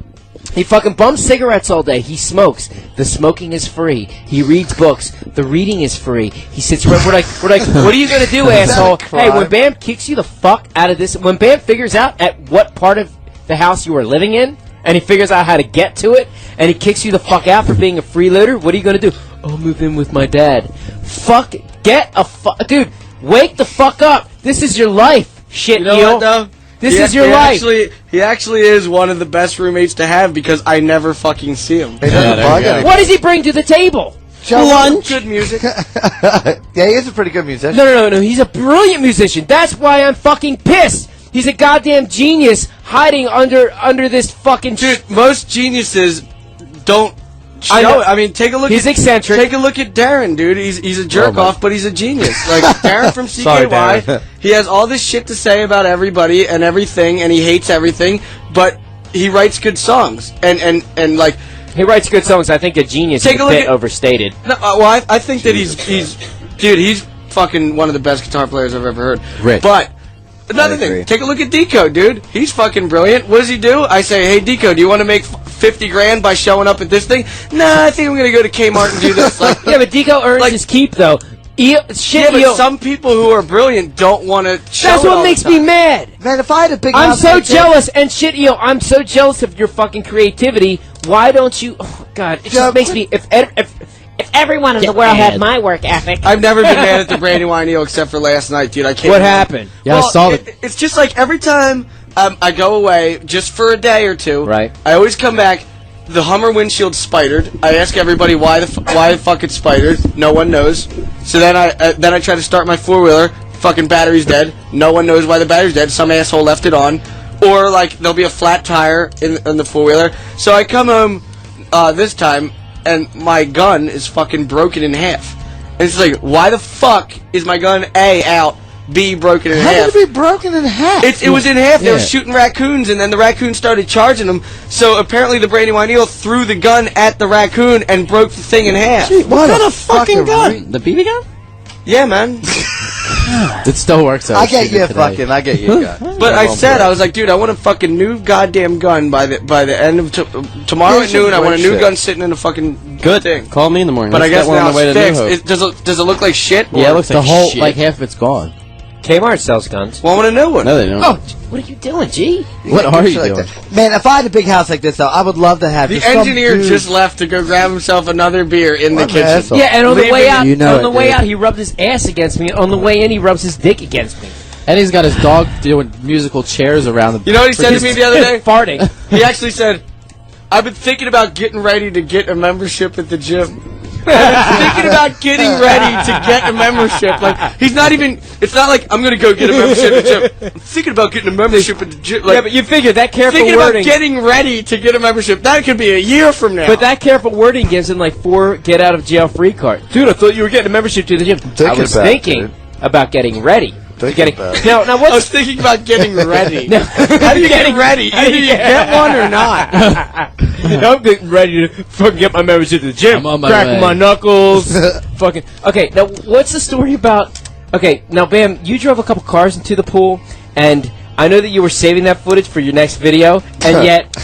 Speaker 9: He fucking bums cigarettes all day. He smokes. The smoking is free. He reads books. The reading is free. He sits around. We're like, what are you gonna do, asshole? Hey, when Bam kicks you the fuck out of this, when Bam figures out at what part of the house you are living in, and he figures out how to get to it, and he kicks you the fuck out for being a freeloader, what are you gonna do? I'll move in with my dad. Fuck, dude, wake the fuck up. This is your life, shit,
Speaker 4: you know
Speaker 9: Eel.
Speaker 4: what, though?
Speaker 9: This is your life.
Speaker 4: He actually is one of the best roommates to have because I never fucking see him.
Speaker 9: What does he bring to the table?
Speaker 4: Lunch. Good music.
Speaker 10: Yeah, he is a pretty good musician.
Speaker 9: No. He's a brilliant musician. That's why I'm fucking pissed. He's a goddamn genius hiding under this fucking...
Speaker 4: Dude, most geniuses don't show it. I mean, take a look.
Speaker 9: He's eccentric.
Speaker 4: Take a look at Darren, dude. He's a jerk off, but he's a genius. Like Darren from CKY.
Speaker 10: Sorry, Darren.
Speaker 4: He has all this shit to say about everybody and everything, and he hates everything, but he writes good songs. And like...
Speaker 9: He writes good songs. I think a genius is a bit overstated.
Speaker 4: No, well, I think that he's fucking one of the best guitar players I've ever heard.
Speaker 10: Rich.
Speaker 4: But another thing, take a look at Deco, dude. He's fucking brilliant. What does he do? I say, hey, Deco, do you want to make 50 grand by showing up at this thing? Nah, I think I'm gonna go to Kmart and do this. Like,
Speaker 9: yeah, but Deco earns his keep though.
Speaker 4: But some people who are brilliant don't want to show
Speaker 9: That's
Speaker 4: it
Speaker 9: what
Speaker 4: all
Speaker 9: makes
Speaker 4: the
Speaker 9: me
Speaker 4: time.
Speaker 9: mad.
Speaker 10: Man, if I had a big
Speaker 9: I'm
Speaker 10: house
Speaker 9: so
Speaker 10: like that-
Speaker 9: jealous, and shit, Eel, I'm so jealous of your fucking creativity. Why don't you? Oh God, it just makes me. If everyone in the world had my work ethic,
Speaker 4: I've never been mad at the Brandywine Eel except for last night, dude. I can't.
Speaker 9: What happened?
Speaker 5: Yeah, I saw it.
Speaker 4: It's just like every time I go away, just for a day or two.
Speaker 9: Right.
Speaker 4: I always come back. the Hummer windshield spidered. I ask everybody why the fuck it's spidered. No one knows. So then I try to start my 4-wheeler. Fucking battery's dead. No one knows why the battery's dead. Some asshole left it on. Or like there'll be a flat tire in the 4-wheeler. So I come home this time and my gun is fucking broken in half. And it's like, why the fuck is my gun A out? B broken in half.
Speaker 10: How did it be broken in half?
Speaker 4: It was in half. They were shooting raccoons, and then the raccoon started charging them. So apparently the Brandywine Eel threw the gun at the raccoon and broke the thing in half.
Speaker 5: Gee, what kind of fucking gun? The BB gun?
Speaker 4: Yeah, man.
Speaker 6: It still works out.
Speaker 10: I get you a gun.
Speaker 4: But I said, I was like, dude, I want a fucking new goddamn gun by the end of tomorrow at noon. I want a new gun sitting in a fucking
Speaker 5: good
Speaker 4: thing.
Speaker 5: Call me in the morning.
Speaker 4: But I guess now
Speaker 5: it's
Speaker 4: fixed. Does it look like shit?
Speaker 5: Yeah, it looks like
Speaker 6: the whole
Speaker 5: shit.
Speaker 6: like half of it's gone.
Speaker 9: Kmart sells guns.
Speaker 4: Well, I want a new one.
Speaker 5: No, they don't.
Speaker 9: Oh, what are you doing, G?
Speaker 6: What are you doing?
Speaker 10: Man, if I had a big house like this, though, I would love to have
Speaker 4: the engineer just left to go grab himself another beer in the kitchen.
Speaker 10: Asshole.
Speaker 9: Yeah, and on the way out,
Speaker 6: way
Speaker 9: out, he rubbed his ass against me. And on the way in, he rubs his dick against me.
Speaker 6: And he's got his dog doing musical chairs around the.
Speaker 4: You know what he said to me the other day?
Speaker 9: Farting.
Speaker 4: He actually said, "I've been thinking about getting ready to get a membership at the gym." I've been thinking about getting ready to get a membership. Like he's not even. It's not like I'm gonna go get a membership at the gym. I'm thinking about getting a membership at the gym. Like,
Speaker 9: yeah, but you figure that careful
Speaker 4: thinking
Speaker 9: wording.
Speaker 4: about getting ready to get a membership. That could be a year from now.
Speaker 9: But that careful wording gives him like 4 get out of jail free cards. Dude, I thought you were getting a membership to the gym. I was thinking about getting ready. Now
Speaker 4: I was thinking about getting ready.
Speaker 9: Now,
Speaker 4: how do you get ready? Either you get one or not.
Speaker 9: I'm getting ready to fucking get my membership to the gym.
Speaker 6: I'm on my
Speaker 9: Cracking
Speaker 6: way.
Speaker 9: my knuckles. Fucking. Okay, now what's the story about? Okay, now Bam, you drove a couple cars into the pool, and I know that you were saving that footage for your next video, and yet.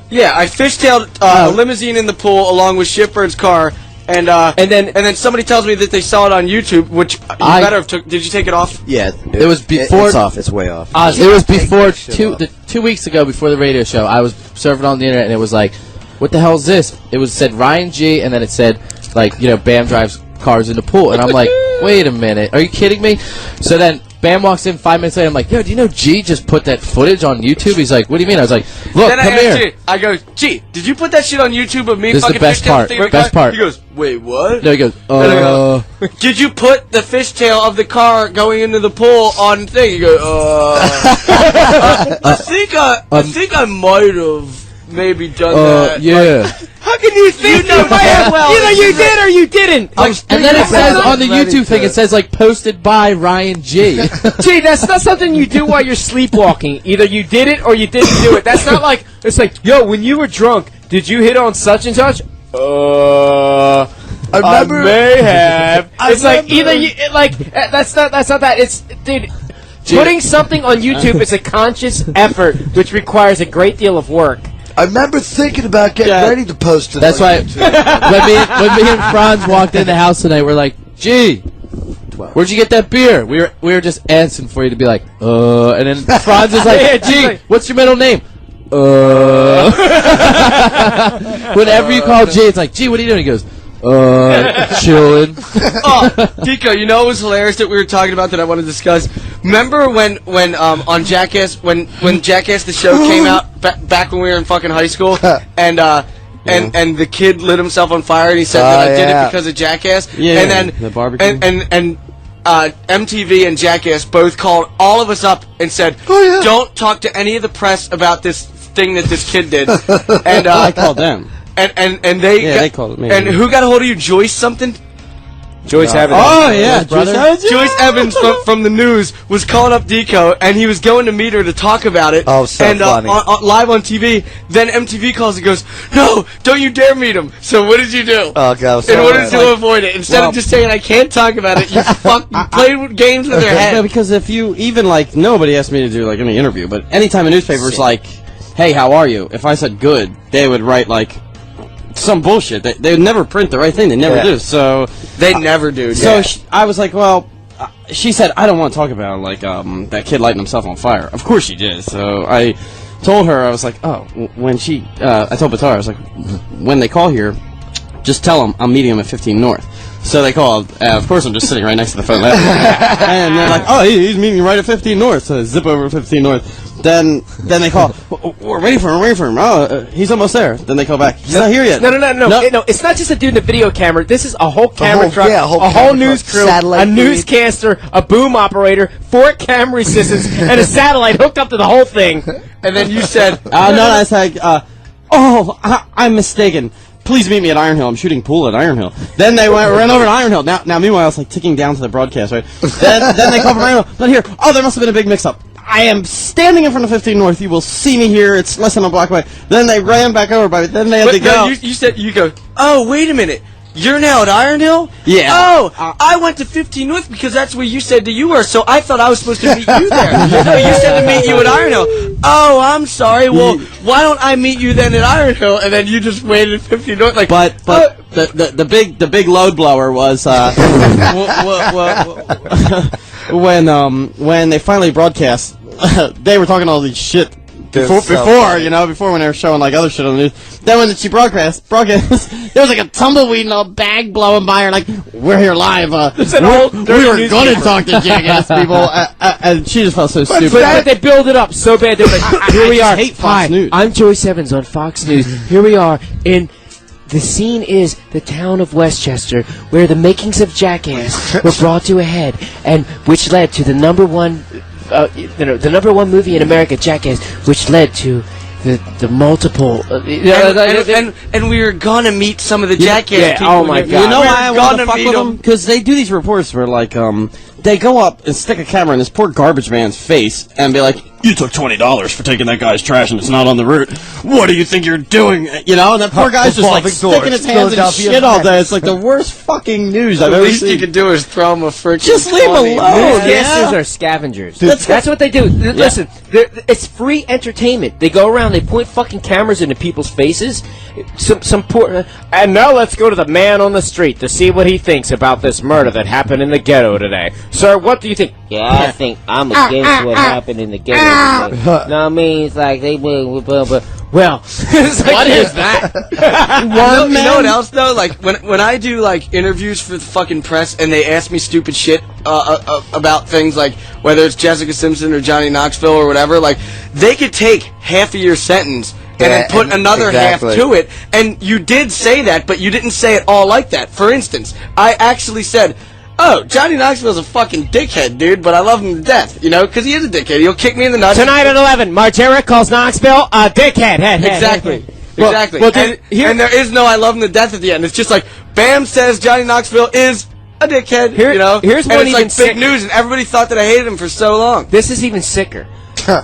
Speaker 4: Yeah, I fishtailed a limousine in the pool along with Shipbird's car. And then somebody tells me that they saw it on YouTube, which you better have took. Did you take it off?
Speaker 6: Yeah, it was before.
Speaker 13: It's off. It's way off.
Speaker 6: It was before 2 weeks ago, before the radio show. I was surfing on the internet, and it was like, "What the hell is this?" It was said Ryan G, and then it said like, Bam drives cars in the pool, and I'm like, "Wait a minute, are you kidding me?" So then Bam walks in 5 minutes later. I'm like, "Yo, do you know G just put that footage on YouTube?" He's like, "What do you mean?" I was like, "Look,
Speaker 4: then
Speaker 6: come here."
Speaker 4: I go, "G, did you put that shit on YouTube of me
Speaker 6: This is
Speaker 4: fucking
Speaker 6: the best part. Best part.
Speaker 4: He goes, "Wait, what?"
Speaker 6: No, he goes,
Speaker 4: And I go, "Did you put the fishtail of the car going into the pool on thing?" You go, I think I might have maybe done that.
Speaker 6: Yeah.
Speaker 9: How can you think you might have? Either you did or you didn't.
Speaker 6: And then it says on the YouTube thing, it says like posted by Ryan G.
Speaker 9: Gee, that's not something you do while you're sleepwalking. Either you did it or you didn't do it. That's not like it's like, yo, when you were drunk, did you hit on such and such? I may have. It's like either you like that's not that. It's dude. Putting something on YouTube is a conscious effort, which requires a great deal of work.
Speaker 10: I remember thinking about getting ready to post it.
Speaker 6: That's why when me and Frantz walked in the house tonight, we're like, "Gee, where'd you get that beer?" We were just answering for you to be like, and then Frantz is like,
Speaker 9: Yeah,
Speaker 6: "Gee, what's your middle name?" Whenever you call G, it's like, "Gee, what are you doing?" He goes, chilling.
Speaker 4: Dico, you know it was hilarious that we were talking about that I want to discuss? Remember when on Jackass, when Jackass the show came out, back when we were in fucking high school, and the kid lit himself on fire, and he said that I did it because of Jackass?
Speaker 5: Yeah,
Speaker 4: and then
Speaker 5: the barbecue.
Speaker 4: And MTV and Jackass both called all of us up and said, don't talk to any of the press about this thing that this kid did. And
Speaker 5: I called them.
Speaker 4: And they
Speaker 5: called me.
Speaker 4: And who got a hold of you? Joyce something?
Speaker 9: Joyce Evans.
Speaker 5: Oh yeah,
Speaker 4: Joyce Evans from the news was calling up Dico, and he was going to meet her to talk about it.
Speaker 10: Oh, so funny.
Speaker 4: Live on TV. Then MTV calls and goes, "No, don't you dare meet him." So what did you do?
Speaker 10: Oh God!
Speaker 4: In order to avoid it, instead of just saying I can't talk about it, you played with games with their head.
Speaker 5: Yeah, because if you even like nobody asked me to do like any interview, but anytime a newspaper's like, "Hey, how are you?" If I said good, they would write like some bullshit. They would never print the right thing. They never do. So
Speaker 4: they never do.
Speaker 5: So I was like, well, she said, I don't want to talk about like that kid lighting himself on fire. Of course she did. So I told her, I was like, oh, when she, I told Batar, I was like, when they call here, just tell them I'm meeting them at 15 North. So they called. Of course, I'm just sitting right next to the phone. And they're like, oh, he's meeting right at 15 North. So zip over 15 North. Then they call. We're waiting for him. Oh, he's almost there. Then they call back. He's not here yet.
Speaker 9: No. It's not just a dude in a video camera. This is a whole camera truck, a whole news crew, a newscaster, a boom operator, 4 camera assistants, and a satellite hooked up to the whole thing. And then you said,
Speaker 5: I said, I'm mistaken. Please meet me at Iron Hill. I'm shooting pool at Iron Hill. Then they ran over to Iron Hill. Now, meanwhile, it's like ticking down to the broadcast, right? Then they call from Iron Hill. Not here. Oh, there must have been a big mix-up. I am standing in front of 15 North. You will see me here. It's less than a block away. Then they ran back over, but then they had to go.
Speaker 4: You go, oh, wait a minute. You're now at Iron Hill?
Speaker 5: Yeah.
Speaker 4: Oh, I went to 15 North because that's where you said that you were, so I thought I was supposed to meet you there. No, you said to meet you at Iron Hill. Oh, I'm sorry. Well, why don't I meet you then at Iron Hill? And then you just waited at 15 North. Like,
Speaker 5: but the big load blower was when they finally broadcast. They were talking all these shit. Before when they were showing like other shit on the news. Then when she broadcast, there was like a tumbleweed and a bag blowing by her, like, we're here live. We were going to talk to Jackass people, and she just felt so stupid.
Speaker 9: But they build it up so bad. They're like, here we are.
Speaker 5: Hate Fox News.
Speaker 9: I'm Joyce Evans on Fox News. Here we are in. The scene is the town of Westchester, where the makings of Jackass were brought to a head, and which led to the number one. The number one movie in America, Jackass, which led to the multiple.
Speaker 4: And we were gonna meet some of the Jackass people.
Speaker 9: Oh my God!
Speaker 5: You know why I want to fuck with them? Because they do these reports where like they go up and stick a camera in this poor garbage man's face and be like, "You took $20 for taking that guy's trash and it's not on the route. What do you think you're doing?" You know, and that poor guy's just like sticking his hands in shit all day. It's like the worst fucking news I've ever seen.
Speaker 4: The least you can do is throw him a freaking.
Speaker 5: Just leave him alone.
Speaker 9: Newscasters are scavengers. That's what they do. Listen, it's free entertainment. They go around, they point fucking cameras into people's faces. Some poor. And now let's go to the man on the street to see what he thinks about this murder that happened in the ghetto today. Sir, what do you think?
Speaker 7: Yeah, I think I'm against what happened in the ghetto today. No, I mean, it's like they went,
Speaker 9: well,
Speaker 4: what is that? You know what else though? Like when I do like interviews for the fucking press and they ask me stupid shit about things like whether it's Jessica Simpson or Johnny Knoxville or whatever, like they could take half of your sentence and then put another half to it. And you did say that, but you didn't say it all like that. For instance, I actually said, "Oh, Johnny Knoxville's a fucking dickhead, dude, but I love him to death, you know, because he is a dickhead. He'll kick me in the nuts."
Speaker 9: Tonight at 11, Margera calls Knoxville a dickhead.
Speaker 4: Exactly. Exactly. Well, and there is no "I love him to death" at the end. It's just like, Bam says Johnny Knoxville is a dickhead, you know?
Speaker 9: Here's
Speaker 4: and
Speaker 9: one
Speaker 4: it's like big news, and everybody thought that I hated him for so long.
Speaker 9: This is even sicker.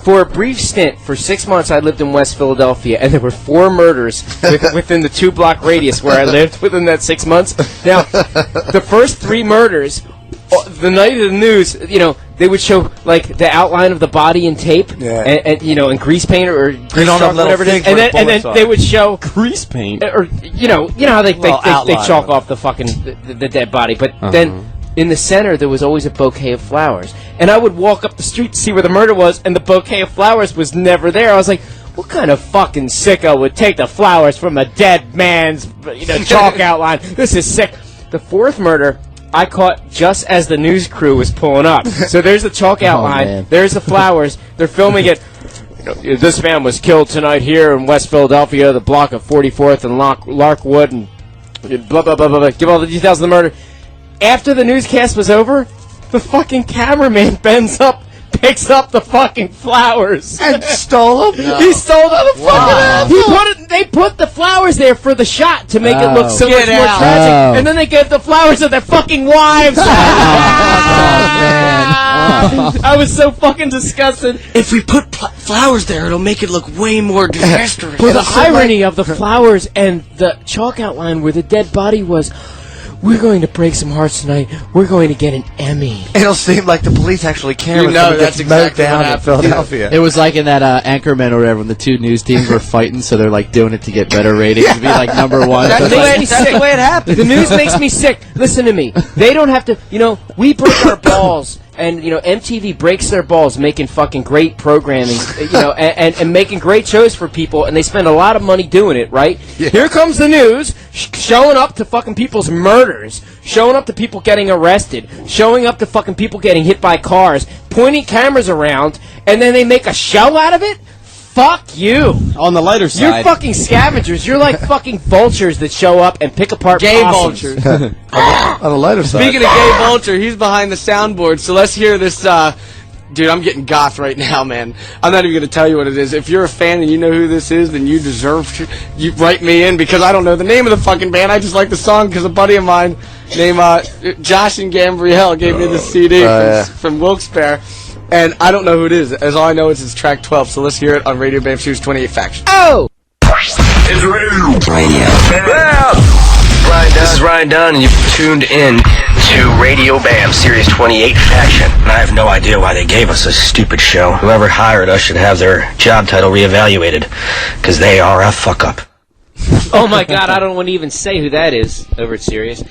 Speaker 9: For a brief stint, for 6 months, I lived in West Philadelphia, and there were 4 murders within the 2-block radius where I lived within that 6 months. Now, the first 3 murders, the night of the news, you know, they would show like the outline of the body in tape, and you know, in grease paint or grease chalk, whatever it is, and then they would show
Speaker 5: grease paint,
Speaker 9: or you know how they chalk off the fucking the dead body, but then. In the center, there was always a bouquet of flowers. And I would walk up the street to see where the murder was, and the bouquet of flowers was never there. I was like, what kind of fucking sicko would take the flowers from a dead man's chalk outline? This is sick. The 4th murder, I caught just as the news crew was pulling up. So there's the chalk outline. There's the flowers. They're filming it. You know, this man was killed tonight here in West Philadelphia, the block of 44th and Larkwood, and blah, blah, blah, blah, blah. Give all the details of the murder. After the newscast was over, the fucking cameraman bends up, picks up the fucking flowers.
Speaker 10: And stole them?
Speaker 9: No. He stole them. They put the flowers there for the shot to make it look so much more tragic. And then they gave the flowers to their fucking wives. I was so fucking disgusted.
Speaker 4: If we put flowers there, it'll make it look way more disastrous.
Speaker 9: But the irony of the flowers and the chalk outline where the dead body was... We're going to break some hearts tonight. We're going to get an Emmy.
Speaker 10: It'll seem like the police actually care.
Speaker 4: You know, that's exactly
Speaker 10: down in Philadelphia.
Speaker 6: It was like in that Anchorman or whatever when the 2 news teams were fighting, so they're like doing it to get better ratings to be like number 1.
Speaker 9: That's the way it happened. The news makes me sick. Listen to me. They don't have to. You know, we break our balls. And, you know, MTV breaks their balls making fucking great programming, you know, and making great shows for people, and they spend a lot of money doing it, right? Yeah. Here comes the news, showing up to fucking people's murders, showing up to people getting arrested, showing up to fucking people getting hit by cars, pointing cameras around, and then they make a show out of it? Fuck you.
Speaker 5: On the lighter side.
Speaker 9: You're fucking scavengers. You're like fucking vultures that show up and pick apart
Speaker 4: Gay
Speaker 9: possums.
Speaker 4: vultures.
Speaker 10: On the lighter side.
Speaker 4: Speaking of gay vulture, he's behind the soundboard, so let's hear this. Dude, I'm getting goth right now, man. I'm not even going to tell you what it is. If you're a fan and you know who this is, then you deserve to write me in, because I don't know the name of the fucking band. I just like the song because a buddy of mine named Josh and Gambrielle gave me the CD from Wilkes-Barre, and I don't know who it is. As all I know is it's track 12, so let's hear it on Radio Bam Shoes 28 Faction.
Speaker 9: Oh!
Speaker 2: It's Radio Bam! This is Ryan Dunn, and you've tuned in to Radio Bam, Series 28 Faction. And I have no idea why they gave us a stupid show. Whoever hired us should have their job title reevaluated, because they are a fuck-up.
Speaker 9: Oh my god, I don't want to even say who that is over at Sirius.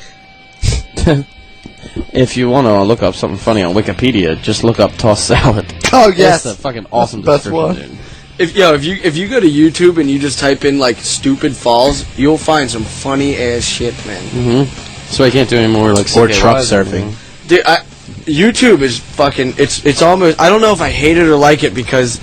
Speaker 5: If you want to look up something funny on Wikipedia, just look up tossed salad.
Speaker 10: Oh, yes.
Speaker 5: That's a fucking awesome
Speaker 10: Best
Speaker 5: description,
Speaker 10: one.
Speaker 5: dude.
Speaker 4: If you go to YouTube and you just type in like stupid falls, you'll find some funny ass shit, man.
Speaker 5: Mm-hmm. So I can't do any more like
Speaker 6: or
Speaker 5: CKYs
Speaker 6: truck
Speaker 5: or
Speaker 6: surfing.
Speaker 5: anything.
Speaker 4: Dude, YouTube is fucking. It's almost. I don't know if I hate it or like it, because,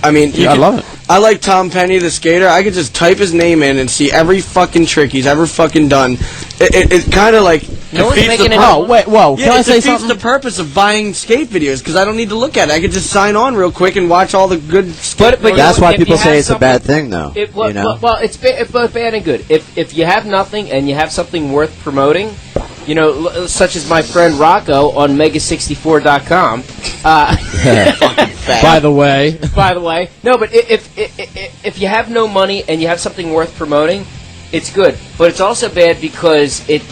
Speaker 4: I mean,
Speaker 5: I love it.
Speaker 4: I like Tom Penny, the skater. I could just type his name in and see every fucking trick he's ever fucking done. It kind of like
Speaker 9: No one's
Speaker 4: defeats
Speaker 9: making
Speaker 4: the
Speaker 9: it up.
Speaker 5: Oh, wait, whoa.
Speaker 4: Yeah,
Speaker 5: Can I
Speaker 4: it
Speaker 5: say
Speaker 4: defeats
Speaker 5: something?
Speaker 4: the purpose of buying skate videos, because I don't need to look at it. I could just sign on real quick and watch all the good skate.
Speaker 9: But
Speaker 10: That's why
Speaker 9: if
Speaker 10: people
Speaker 9: you
Speaker 10: say
Speaker 9: have
Speaker 10: it's a bad thing, though.
Speaker 9: Well,
Speaker 10: you know?
Speaker 9: well, it's both bad and good. If you have nothing and you have something worth promoting, you know, such as my friend Rocco on Mega64.com.
Speaker 5: By the way.
Speaker 9: By the way, no, but if you have no money and you have something worth promoting, it's good. But it's also bad because it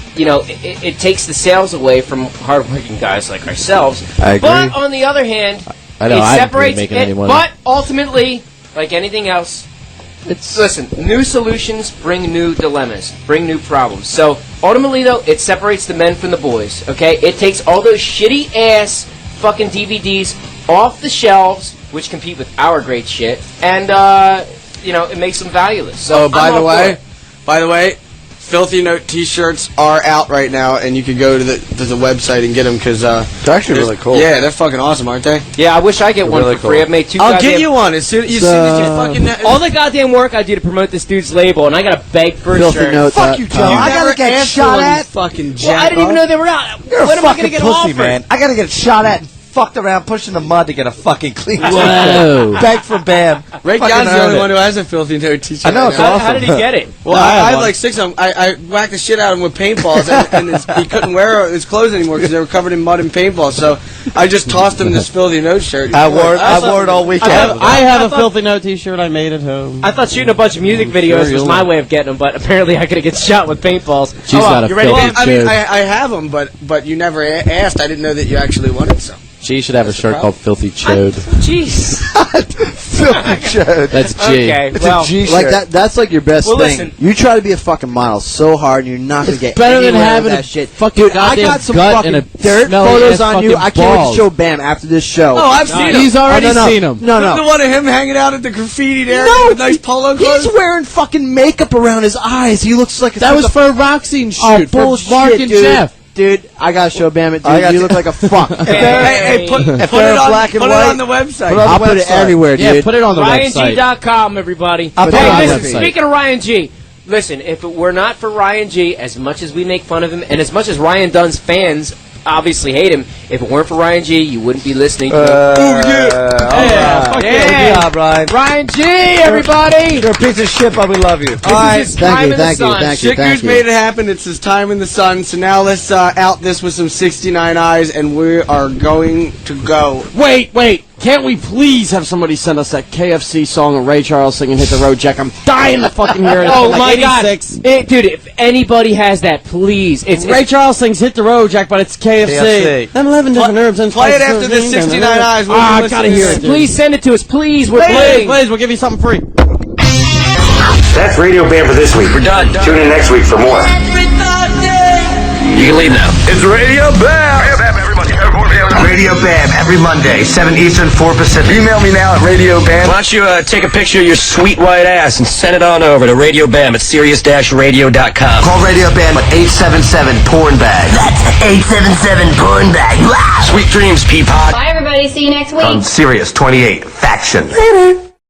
Speaker 9: takes the sales away from hardworking guys like ourselves.
Speaker 10: I agree.
Speaker 9: But on the other hand,
Speaker 6: I know,
Speaker 9: it
Speaker 6: I haven't been
Speaker 9: separates
Speaker 6: making
Speaker 9: it.
Speaker 6: any money.
Speaker 9: But ultimately, like anything else, listen, new solutions bring new dilemmas, bring new problems. So ultimately, though, it separates the men from the boys. Okay, it takes all those shitty ass fucking DVDs off the shelves, which compete with our great shit, and it makes them valueless. So
Speaker 4: Oh, by the way, Filthy Note T-shirts are out right now, and you can go to the website and get them, because
Speaker 10: It's actually really cool.
Speaker 4: Yeah, they're fucking awesome, aren't they?
Speaker 9: yeah, I wish I get one
Speaker 10: really
Speaker 9: for free.
Speaker 10: cool.
Speaker 9: I've made two.
Speaker 4: I'll
Speaker 9: goddamn,
Speaker 4: get you one as soon as you fucking.
Speaker 9: all the goddamn work I do to promote this dude's label, and I gotta beg for a
Speaker 10: Filthy
Speaker 9: shirt.
Speaker 10: Note.
Speaker 7: Fuck you, Joe.
Speaker 4: You
Speaker 7: I
Speaker 4: never
Speaker 7: gotta get
Speaker 4: asked
Speaker 7: shot
Speaker 4: for one,
Speaker 7: at.
Speaker 4: you fucking
Speaker 9: Well, I didn't even know they were out.
Speaker 7: You're
Speaker 9: when
Speaker 7: a
Speaker 9: am I
Speaker 7: fucking
Speaker 9: gonna get
Speaker 7: pussy,
Speaker 9: offered?
Speaker 7: man. I gotta get shot at and fucked around, pushed in the mud to get a fucking clean
Speaker 6: Whoa.
Speaker 7: Beg for Bam.
Speaker 4: Rake
Speaker 7: Fucking
Speaker 4: Yohn's the
Speaker 7: earned
Speaker 4: only
Speaker 7: it.
Speaker 4: one who has a Filthy Note T-shirt.
Speaker 10: I know,
Speaker 4: right
Speaker 10: it's
Speaker 4: now.
Speaker 10: awesome.
Speaker 9: How did he get it?
Speaker 4: Well,
Speaker 5: No, I
Speaker 4: I
Speaker 5: have
Speaker 4: have
Speaker 5: one.
Speaker 4: like 6 of them. I whacked the shit out of him with paintballs, and he couldn't wear his clothes anymore because they were covered in mud and paintballs. So I just tossed him this Filthy Note shirt.
Speaker 7: I wore it all weekend.
Speaker 5: I have a Filthy Note T-shirt I made at home.
Speaker 9: I thought shooting a bunch of music videos was my way of getting them, but apparently I could get shot with paintballs.
Speaker 6: She's got a
Speaker 9: you ready?
Speaker 6: filthy
Speaker 4: I mean,
Speaker 6: chode.
Speaker 4: I have them, but you never asked. I didn't know that you actually wanted some.
Speaker 6: She should have a shirt
Speaker 4: problem.
Speaker 6: called Filthy Chode.
Speaker 9: Jeez.
Speaker 10: Filthy shit.
Speaker 6: That's G.
Speaker 9: Okay,
Speaker 10: It's
Speaker 9: well,
Speaker 10: a G shirt. Like that's like your best
Speaker 9: Well,
Speaker 10: thing.
Speaker 9: listen.
Speaker 10: You try to be a fucking model so hard, and you're not gonna get
Speaker 5: better than
Speaker 10: anywhere with
Speaker 5: having
Speaker 10: that
Speaker 5: a
Speaker 10: shit.
Speaker 5: fucking
Speaker 10: Dude, I
Speaker 5: goddamn
Speaker 10: got some
Speaker 6: gut
Speaker 10: fucking
Speaker 6: and a
Speaker 10: dirt
Speaker 6: smelly
Speaker 10: photos
Speaker 6: ass
Speaker 10: on you.
Speaker 6: fucking
Speaker 10: I can't wait to
Speaker 6: balls.
Speaker 10: show Bam after this show.
Speaker 4: Oh, I've seen him.
Speaker 5: He's already
Speaker 10: no.
Speaker 5: seen him.
Speaker 10: No,
Speaker 4: The
Speaker 10: no.
Speaker 4: one of him hanging out at the graffitied area
Speaker 10: No,
Speaker 4: with nice polo clothes.
Speaker 10: He's wearing fucking makeup around his eyes. He looks like
Speaker 5: That was for a rock scene shoot
Speaker 10: oh
Speaker 5: for
Speaker 10: bullshit,
Speaker 5: Mark and
Speaker 10: dude.
Speaker 5: Jeff.
Speaker 10: Dude, I gotta show Bam it.
Speaker 7: I
Speaker 10: Dude,
Speaker 7: got
Speaker 10: you
Speaker 7: to-
Speaker 10: look like a fuck.
Speaker 4: Hey, put
Speaker 10: they're
Speaker 4: it on
Speaker 10: black and
Speaker 4: put
Speaker 10: white,
Speaker 4: it on the website.
Speaker 10: put it on I'll put it everywhere, dude.
Speaker 5: Yeah, put it on the website.
Speaker 9: RyanG.com, everybody.
Speaker 10: I'll put it
Speaker 9: Hey,
Speaker 10: on the
Speaker 9: listen,
Speaker 10: website.
Speaker 9: speaking of Ryan G, listen, if it were not for Ryan G, as much as we make fun of him, and as much as Ryan Dunn's fans obviously hate him, if it weren't for Ryan G, you wouldn't be listening to him.
Speaker 7: Fuck
Speaker 9: Yeah.
Speaker 7: Good job, Ryan.
Speaker 9: Ryan G, everybody!
Speaker 7: You're a piece of shit, but we love you.
Speaker 9: This is his time in the sun.
Speaker 4: Shit Goose made it happen. It's his time in the sun. So now let's out this with some 69 eyes, and we are going to go.
Speaker 5: Wait. Can't we please have somebody send us that KFC song of Ray Charles singing Hit the Road Jack? I'm dying to fucking hear it.
Speaker 9: Oh
Speaker 5: Like
Speaker 9: my
Speaker 5: 86.
Speaker 9: God, dude! If anybody has that, please. It's
Speaker 5: Ray Charles sings Hit the Road Jack, but it's KFC.
Speaker 7: KFC.
Speaker 5: Them 11 different herbs and
Speaker 4: Play it
Speaker 5: spices.
Speaker 4: after the 69 eyes. We'll
Speaker 5: Ah, I
Speaker 4: listen
Speaker 5: gotta
Speaker 4: to
Speaker 5: hear
Speaker 4: this.
Speaker 5: it. dude.
Speaker 9: Please send it to us, please. We're
Speaker 5: Please,
Speaker 9: playing.
Speaker 5: please, we'll give you something free.
Speaker 2: That's Radio Bam for this week. We're done. Tune in next week for more. You can leave now. It's Radio Bam.
Speaker 1: Radio Bam every Monday, 7 Eastern, 4 Pacific.
Speaker 2: Email me now at Radio Bam. Why don't you take a picture of your sweet white ass and send it on over to Radio Bam at Sirius-Radio.com.
Speaker 1: Call Radio Bam at 877 Porn Bag. That's 877 Porn Bag.
Speaker 2: Sweet dreams, Peapod.
Speaker 3: Bye, everybody. everybody. See you next week.
Speaker 1: On Sirius 28, Faction. Later.